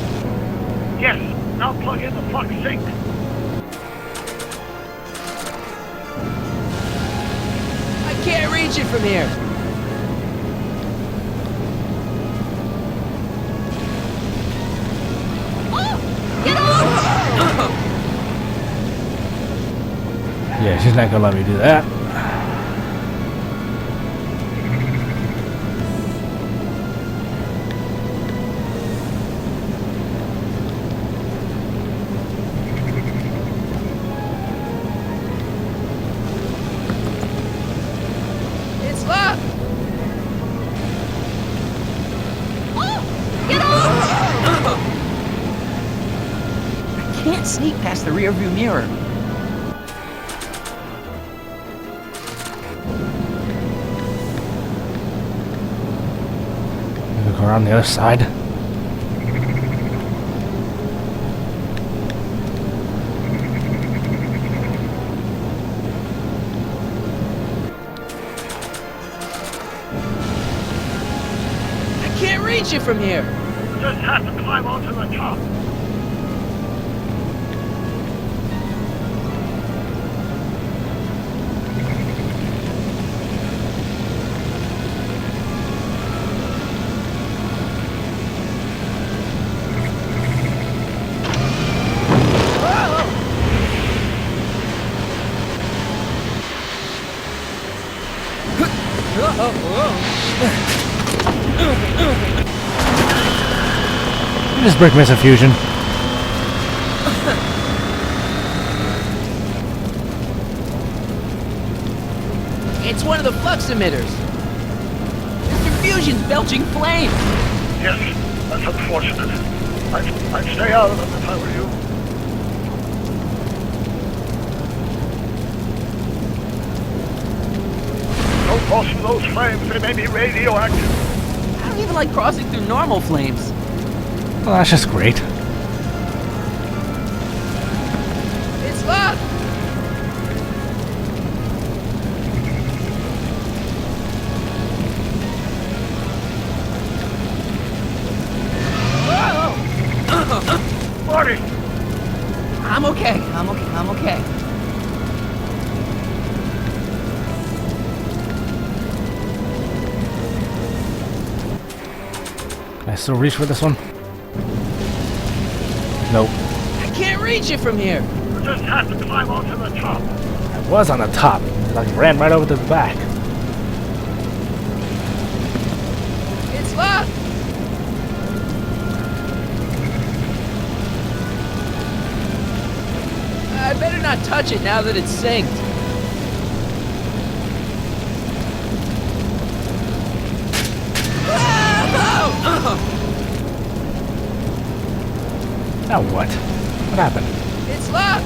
Yes, now plug in the flux sync. I can't reach it from here. Oh! Get off! Yeah, she's not gonna let me do that. It's locked. Oh! Get off! I can't sneak past the rearview mirror. Go around the other side. I can't reach it from here. Just have to climb onto the top. Just break Mr. Fusion. It's one of the flux emitters. Mr. Fusion's belching flame. Yes, that's unfortunate. I'd stay out of them if I were you. Don't cross through those flames, they may be radioactive. I don't even like crossing through normal flames. Well, that's just great. It's locked! Marty! I'm okay. I'm okay. Can I still reach for this one? Nope. I can't reach it from here. You just have to climb onto the top. I was on the top. I ran right over to the back. It's locked! I better not touch it now that it's synced. Now what? What happened? It's locked!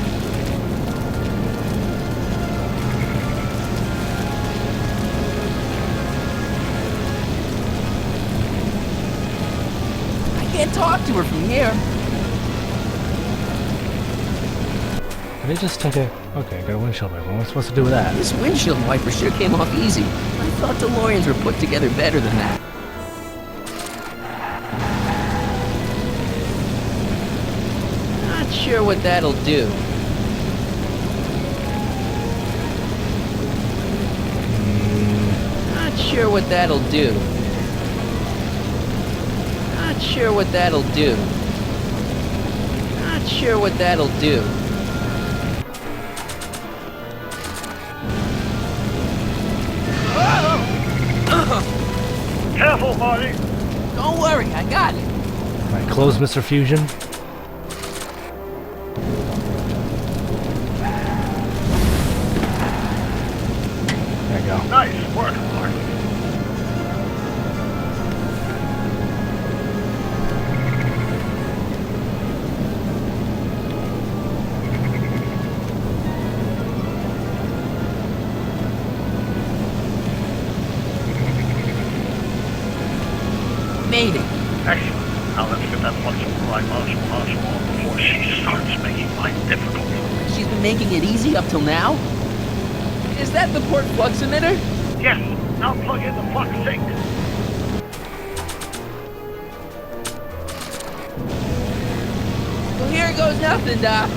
I can't talk to her from here. They just took a... Okay, got a windshield wiper. What am I supposed to do with that? This windshield wiper sure came off easy. I thought DeLoreans were put together better than that. Not sure what that'll do. Not sure what that'll do. Not sure what that'll do. Not sure what that'll do. Careful, Marty! Don't worry, I got it. Alright, close Mr. Fusion. There you go. Nice work, Marty. Made it. Excellent. Now let's get that flexible right module on before she starts making life difficult. She's been making it easy up till now? Is that the port flux emitter? Yes. Now plug in the flux sink. Well, here goes nothing, Doc.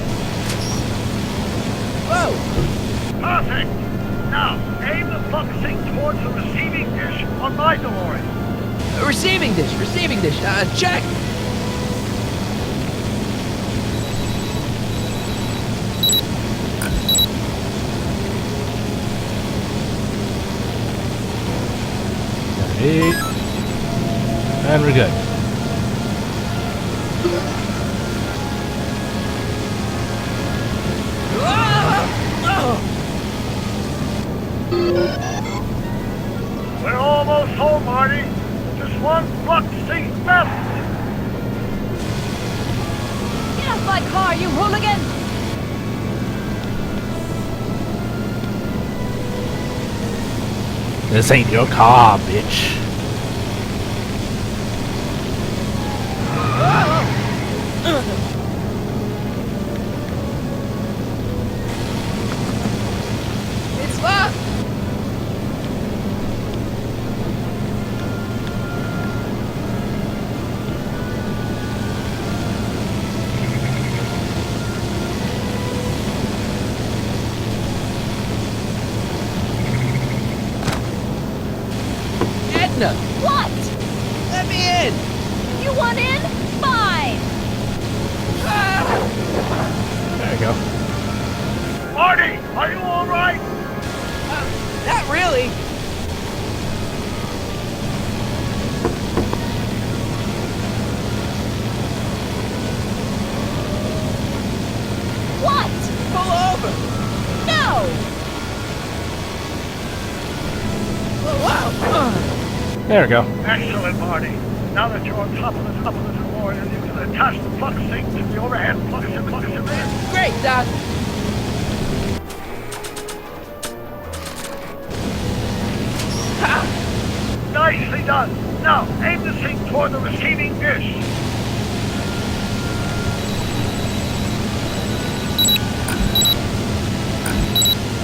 Whoa! Perfect. Now aim the flux sink towards the receiving dish on my DeLorean. Receiving dish. Check! Eight. And we're good. We're almost home, Marty. Just one flux sink left. Get off my car, you hooligan! This ain't your car, bitch. It's locked! Edna! What? Let me in! You want in? Fine! There you go. Marty, are you all right? Not really. There we go. Excellent, Marty. Now that you're on top of the DeLorean, you can attach the flux sync to the overhead flux and in. Great, Doc. Nicely done. Now, aim the sync toward the receiving dish.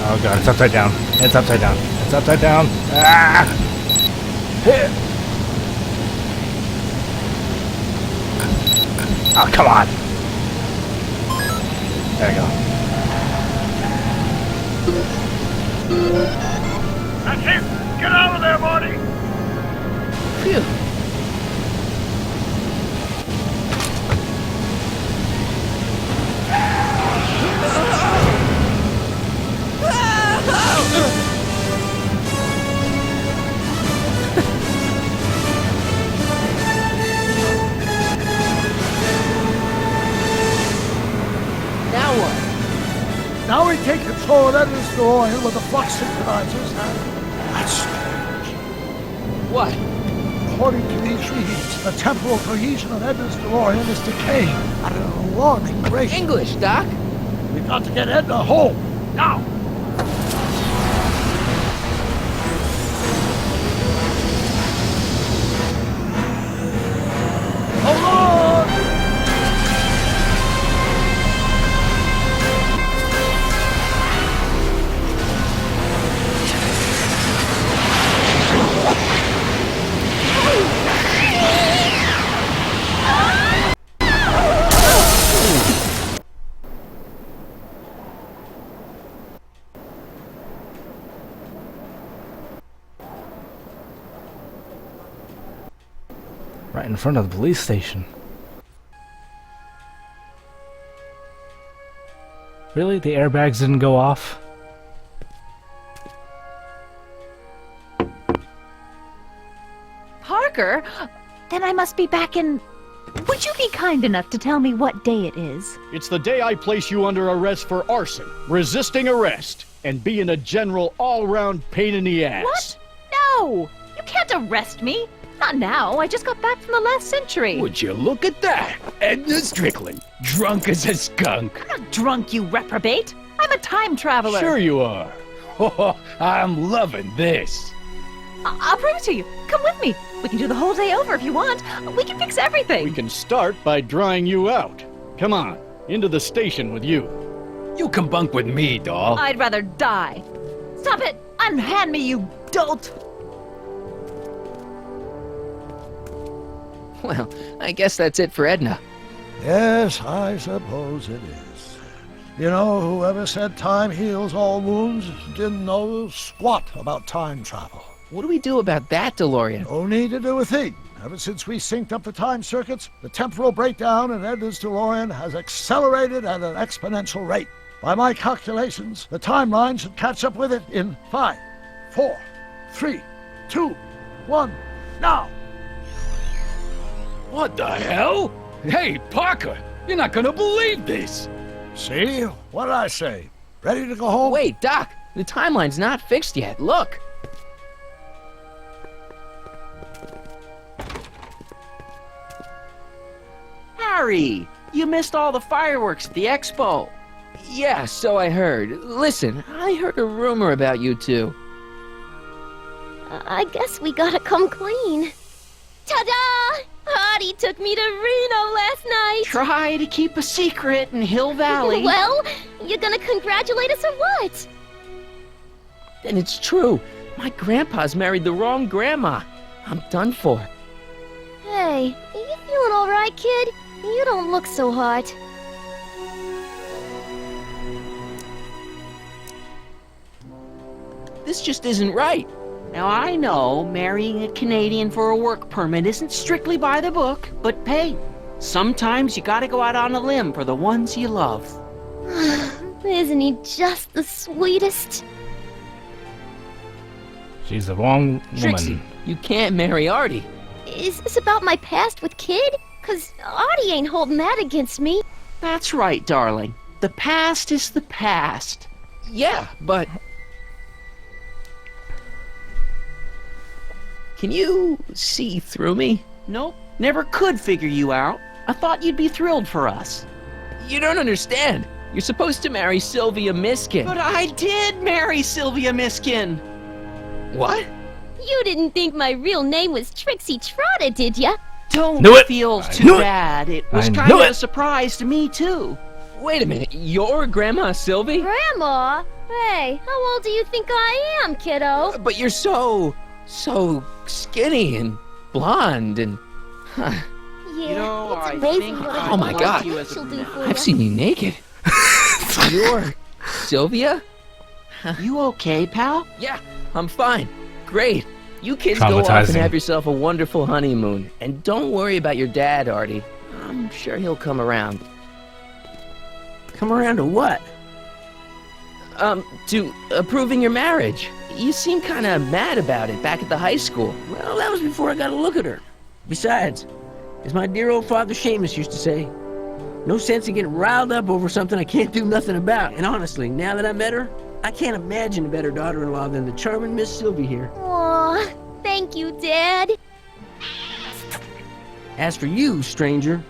Oh god, it's upside down. It's upside down. It's upside down. Ah! Hit. Oh, come on. There we go. That's it. Get out of there, Marty. Phew. Now what? Now we take control of Edna's DeLorean with the flux synchronizers and... That's strange. What? According to these readings, the temporal cohesion of Edna's DeLorean is decaying at an alarming rate. English, Doc. We've got to get Edna home, now! Hold on! Right in front of the police station. Really? The airbags didn't go off? Parker? Then I must be back in... Would you be kind enough to tell me what day it is? It's the day I place you under arrest for arson, resisting arrest, and being a general all-round pain in the ass. What? No! You can't arrest me! Not now. I just got back from the last century. Would you look at that? Edna Strickland, drunk as a skunk. I'm not drunk, you reprobate. I'm a time traveler. Sure you are. Oh, I'm loving this. I'll prove it to you. Come with me. We can do the whole day over if you want. We can fix everything. We can start by drying you out. Come on, into the station with you. You can bunk with me, doll. I'd rather die. Stop it! Unhand me, you dolt! Well, I guess that's it for Edna. Yes, I suppose it is. You know, whoever said time heals all wounds didn't know squat about time travel. What do we do about that, DeLorean? No need to do a thing. Ever since we synced up the time circuits, the temporal breakdown in Edna's DeLorean has accelerated at an exponential rate. By my calculations, the timeline should catch up with it in 5, 4, 3, 2, 1, now! What the hell? Hey, Parker, you're not gonna believe this. See? What did I say? Ready to go home? Wait, Doc, the timeline's not fixed yet. Look. Harry, you missed all the fireworks at the expo. Yeah, so I heard. Listen, I heard a rumor about you two. I guess we gotta come clean. Ta-da! Artie took me to Reno last night. Try to keep a secret in Hill Valley. Well, you're gonna congratulate us or what? Then it's true. My grandpa's married the wrong grandma. I'm done for. Hey, are you feeling all right, kid? You don't look so hot. This just isn't right. Now, I know marrying a Canadian for a work permit isn't strictly by the book, but hey, sometimes you gotta go out on a limb for the ones you love. Isn't he just the sweetest? She's the wrong woman. Trixie, you can't marry Artie. Is this about my past with Kid? 'Cause Artie ain't holding that against me. That's right, darling. The past is the past. Yeah, but... Can you see through me? Nope, never could figure you out. I thought you'd be thrilled for us. You don't understand. You're supposed to marry Sylvia Miskin. But I did marry Sylvia Miskin. What? You didn't think my real name was Trixie Trotta, did ya? Don't Knew it. feel I too knew it. bad. It was I kind knew of it. a surprise to me, too. Wait a minute, you're Grandma Sylvie? Grandma? Hey, how old do you think I am, kiddo? But you're so skinny and blonde and... Huh. Yeah, You know, it's I amazing think what I Oh my like God. you as a she'll do for I've ya. seen you naked. You're Sylvia? You okay, pal? Yeah, I'm fine. Great. You kids go off and Traumatizing. have yourself a wonderful honeymoon. And don't worry about your dad, Artie. I'm sure he'll come around. Come around to what? To approving your marriage. You seem kind of mad about it back at the high school. Well, that was before I got a look at her. Besides, as my dear old father Seamus used to say, no sense in getting riled up over something I can't do nothing about. And honestly, now that I met her, I can't imagine a better daughter-in-law than the charming Miss Sylvie here. Aw, thank you, Dad. As for you, stranger,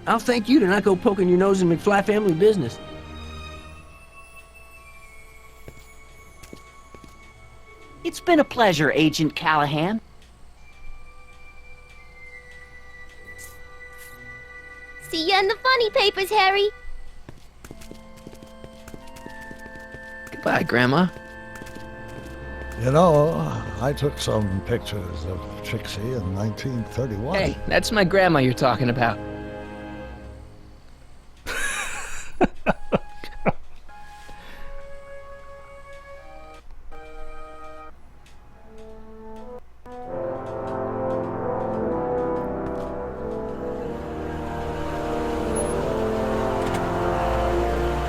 I'll thank you to not go poking your nose in McFly family business. It's been a pleasure, Agent Callahan. See ya in the funny papers, Harry. Goodbye, Grandma. You know, I took some pictures of Trixie in 1931. Hey, that's my grandma you're talking about.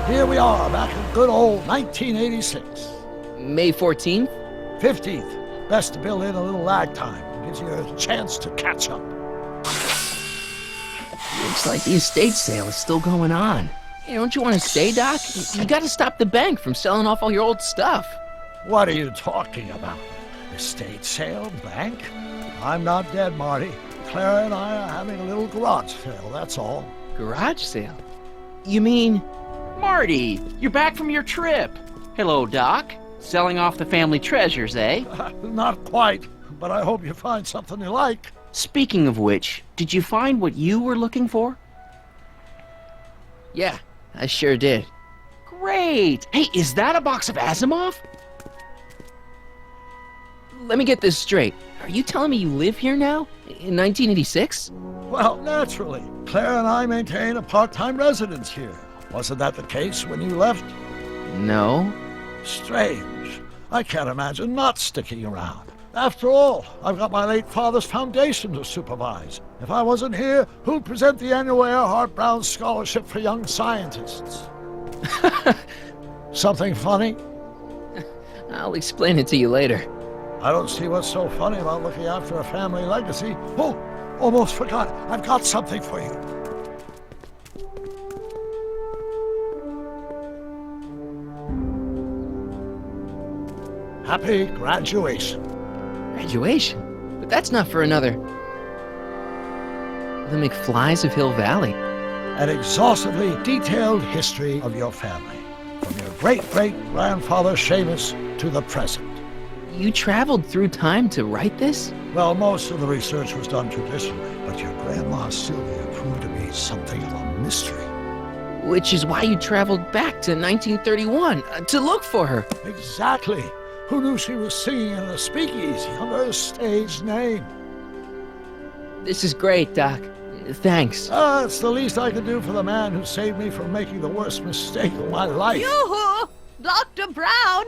Here we are, back in good old 1986. May 14th? 15th. Best to build in a little lag time. Gives you a chance to catch up. Looks like the estate sale is still going on. Hey, don't you want to stay, Doc? You gotta stop the bank from selling off all your old stuff. What are you talking about? Estate sale? Bank? I'm not dead, Marty. Clara and I are having a little garage sale, that's all. Garage sale? You mean... Marty, you're back from your trip. Hello, Doc. Selling off the family treasures, eh? Not quite, but I hope you find something you like. Speaking of which, did you find what you were looking for? Yeah, I sure did. Great! Hey, is that a box of Asimov? Let me get this straight. Are you telling me you live here now? In 1986? Well, naturally. Clara and I maintain a part-time residence here. Wasn't that the case when you left? No. Strange. I can't imagine not sticking around. After all, I've got my late father's foundation to supervise. If I wasn't here, who'd present the annual Earhart Brown Scholarship for Young Scientists? Something funny? I'll explain it to you later. I don't see what's so funny about looking after a family legacy. Oh, almost forgot. I've got something for you. Happy graduation. Graduation? But that's not for another... The McFlys of Hill Valley. An exhaustively detailed history of your family, from your great-great-grandfather Seamus to the present. You traveled through time to write this? Well, most of the research was done traditionally, but your grandma Sylvia proved to be something of a mystery. Which is why you traveled back to 1931, to look for her. Exactly. Who knew she was singing in a speakeasy under a stage name? This is great, Doc. Thanks. It's the least I can do for the man who saved me from making the worst mistake of my life. Yoo-hoo! Dr. Brown!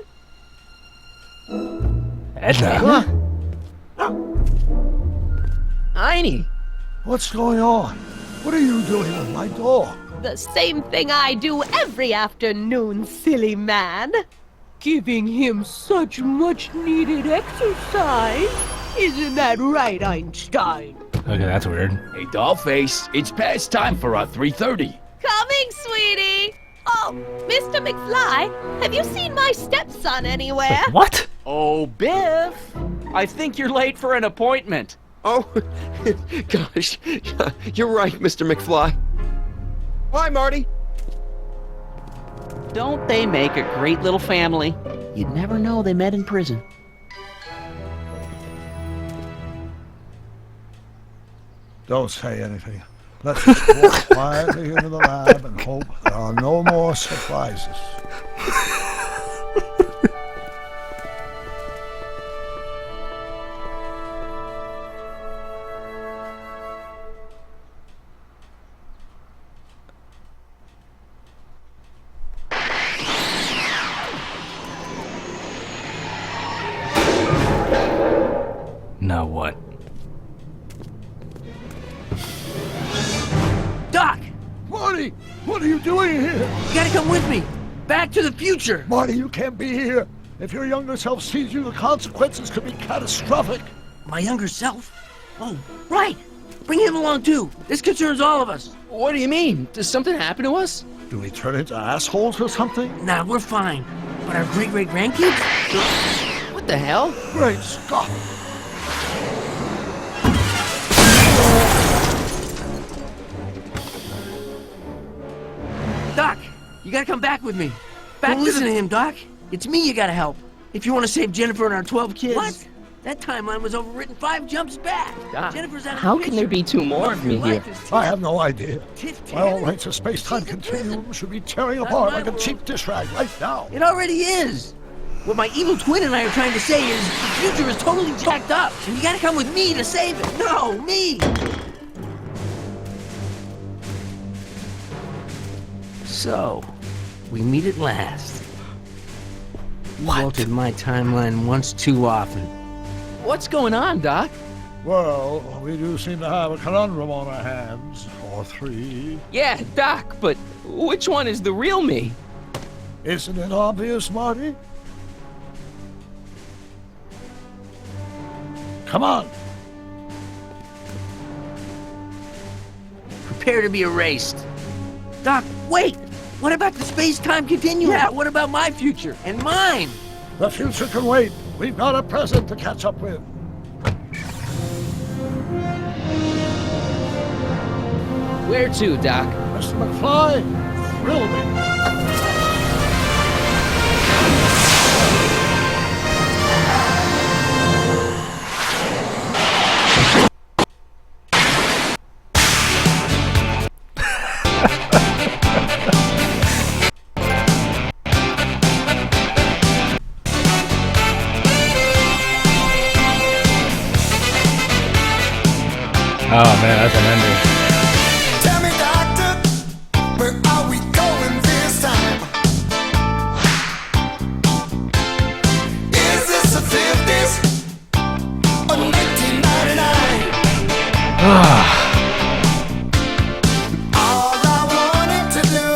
Edna. Heine! What's going on? What are you doing with my dog? The same thing I do every afternoon, silly man. Giving him such much-needed exercise. Isn't that right, Einstein? Okay, that's weird. Hey, Dollface, it's past time for our 3:30. Coming, sweetie! Oh, Mr. McFly, have you seen my stepson anywhere? What? Oh, Biff! I think you're late for an appointment. Oh, gosh. You're right, Mr. McFly. Bye, Marty. Don't they make a great little family? You'd never know they met in prison. Don't say anything. Let's just walk quietly into the lab and hope there are no more surprises. Now what? Doc! Marty! What are you doing here? You gotta come with me! Back to the future! Marty, you can't be here. If your younger self sees you, the consequences could be catastrophic. My younger self? Oh, right! Bring him along too! This concerns all of us! What do you mean? Does something happen to us? Do we turn into assholes or something? Nah, we're fine. But our great-great-grandkids? What the hell? Great Scott! Doc, you gotta come back with me. Don't listen to him, Doc. It's me you gotta help. If you want to save Jennifer and our 12 kids. What? That timeline was overwritten 5 jumps back. Doc, Jennifer's out of how the can there be two more of me here? I have no idea. My all rights of space-time continuum should be tearing apart like a cheap dish rag right now. It already is. What my evil twin and I are trying to say is the future is totally jacked up, and you gotta come with me to save it. No, me! So, we meet at last. You altered my timeline once too often. What's going on, Doc? Well, we do seem to have a conundrum on our hands. Or 3. Yeah, Doc, but which one is the real me? Isn't it obvious, Marty? Come on! Prepare to be erased. Doc, wait! What about the space-time continuum? Yeah, what about my future? And mine? The future can wait. We've got a present to catch up with. Where to, Doc? Mr. McFly, thrill me. Oh man, that's an ending. Tell me, doctor, where are we going this time? Is this the 50s or 1999? All I wanted to do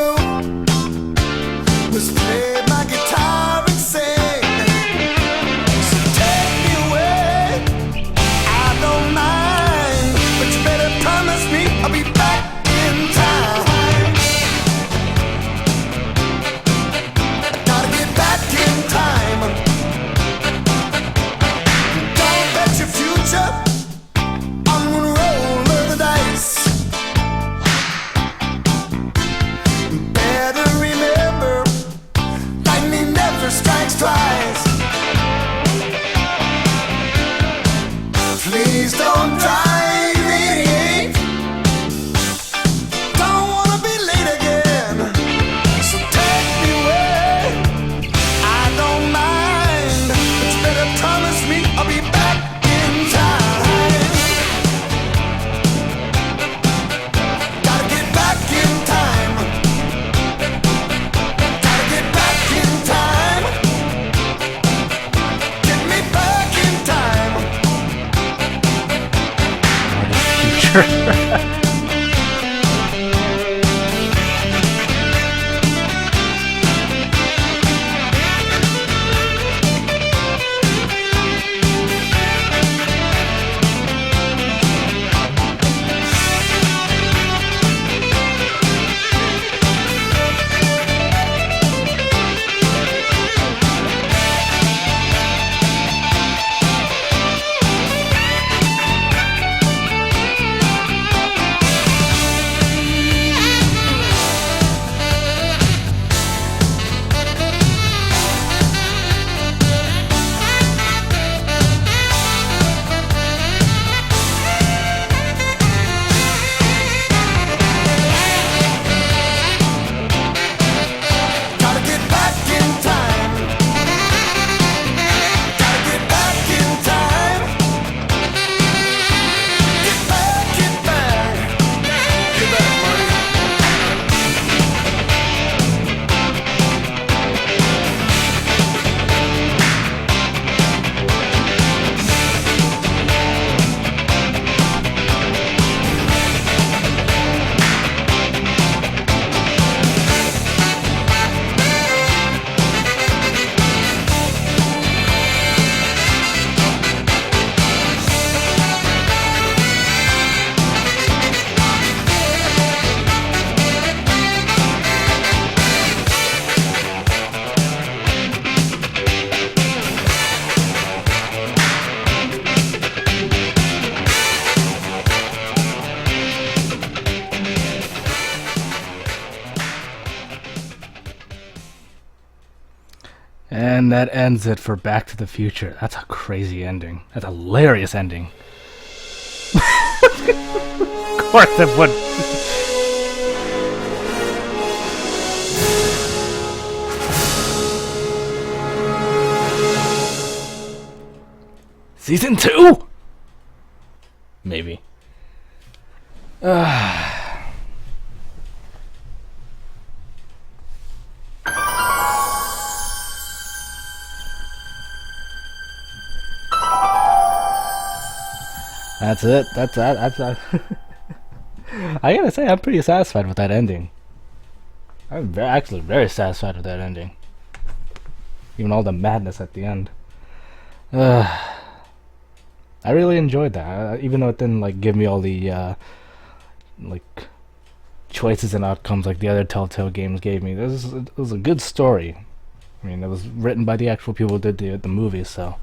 was play my guitar and sing. So take me away, I don't mind, but you better promise me I'll be back in time. Gotta get back in time. Don't bet your future on one roll of the dice. Better remember, lightning never strikes twice. Please don't drive me. Don't wanna be late again. So take me away. I don't mind, but you better promise me I'll be back in time. Gotta get back in time. Gotta get back in time. Get me back in time. And that ends it for Back to the Future. That's a crazy ending. That's a hilarious ending. Of course it would. Season 2? Maybe. That's it. That's that. I gotta say, I'm pretty satisfied with that ending. I'm actually very satisfied with that ending. Even all the madness at the end. I really enjoyed that, even though it didn't like give me all the like choices and outcomes like the other Telltale games gave me. It was a good story. I mean, it was written by the actual people who did the movie, so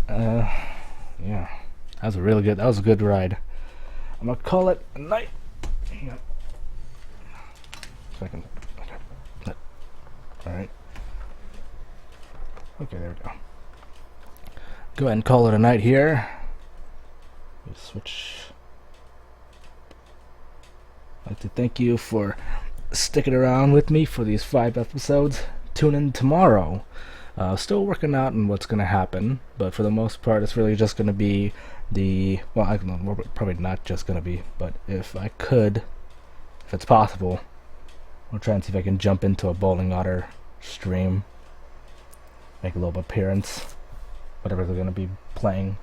yeah, that was a good ride. I'm gonna call it a night. Hang on. Second. Okay. All right. Okay, there we go. Go ahead and call it a night here. Let me switch. I'd like to thank you for sticking around with me for these 5 episodes. Tune in tomorrow. Still working out on what's going to happen, but for the most part, it's really just going to be probably not just going to be, but if I could, if it's possible, I'll try and see if I can jump into a Bowling Otter stream, make a little appearance. Whatever they're going to be playing.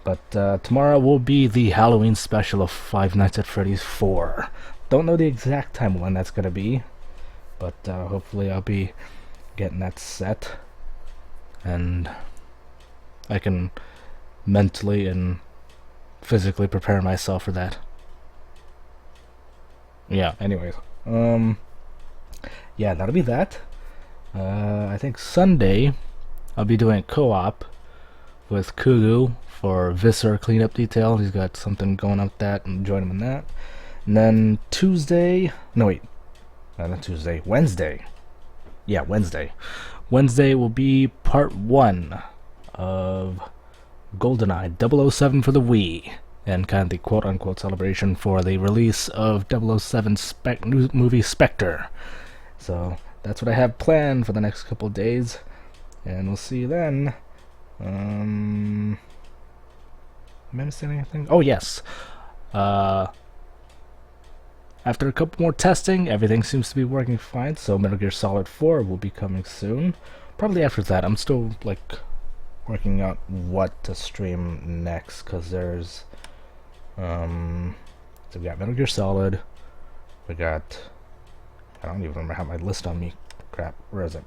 But tomorrow will be the Halloween special of Five Nights at Freddy's 4. Don't know the exact time when that's going to be, but hopefully I'll be getting that set, and I can mentally and physically prepare myself for that. Yeah, anyways. Yeah, that'll be that. I think Sunday I'll be doing co-op with Kugu for Visser cleanup detail. He's got something going on with that, and join him in that. And then Wednesday. Yeah, Wednesday. Wednesday will be part 1 of GoldenEye 007 for the Wii, and kind of the quote-unquote celebration for the release of 007 new movie Spectre. So that's what I have planned for the next couple of days. And we'll see you then. Am I missing anything? Oh, yes. After a couple more testing, everything seems to be working fine, so Metal Gear Solid 4 will be coming soon. Probably after that. I'm still, like, working out what to stream next, because there's, so we got Metal Gear Solid, we got, I don't even remember how my list on me. Crap, where is it?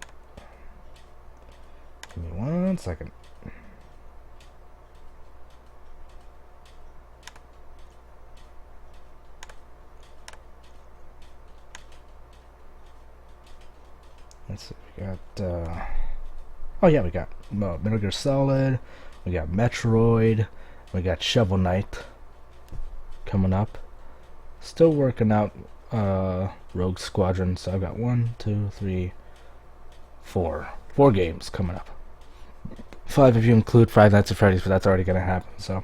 Give me 1 second. Let's see, we got, oh yeah, we got Metal Gear Solid, we got Metroid, we got Shovel Knight coming up. Still working out Rogue Squadron, so I've got 4 games coming up. 5 if you include Five Nights at Freddy's, but that's already going to happen, so.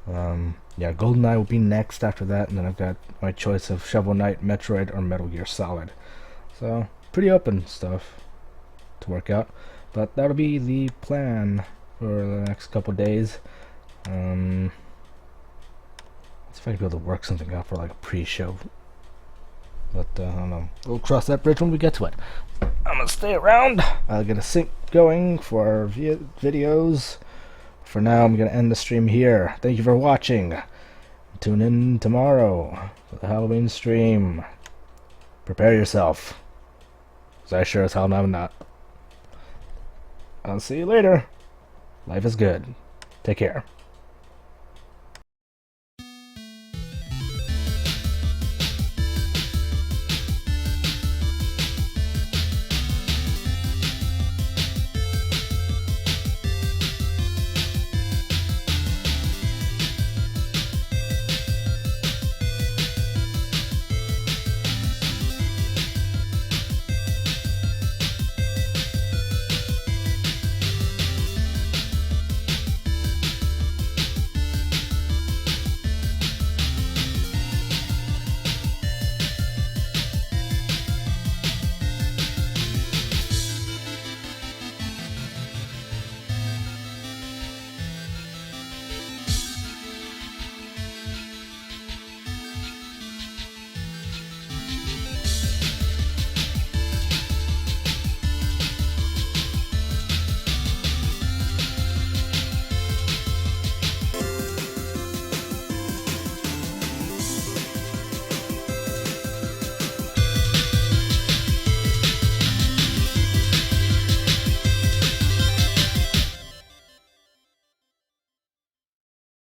Yeah, GoldenEye will be next after that, and then I've got my choice of Shovel Knight, Metroid, or Metal Gear Solid. So, pretty open stuff to work out, but that'll be the plan for the next couple days. Let's see if I can be able to work something out for like a pre-show. But, I don't know. We'll cross that bridge when we get to it. I'm gonna stay around. I'll get a sync going for our videos. For now, I'm gonna end the stream here. Thank you for watching. Tune in tomorrow for the Halloween stream. Prepare yourself, 'cause I sure as hell am not. I'll see you later. Life is good. Take care.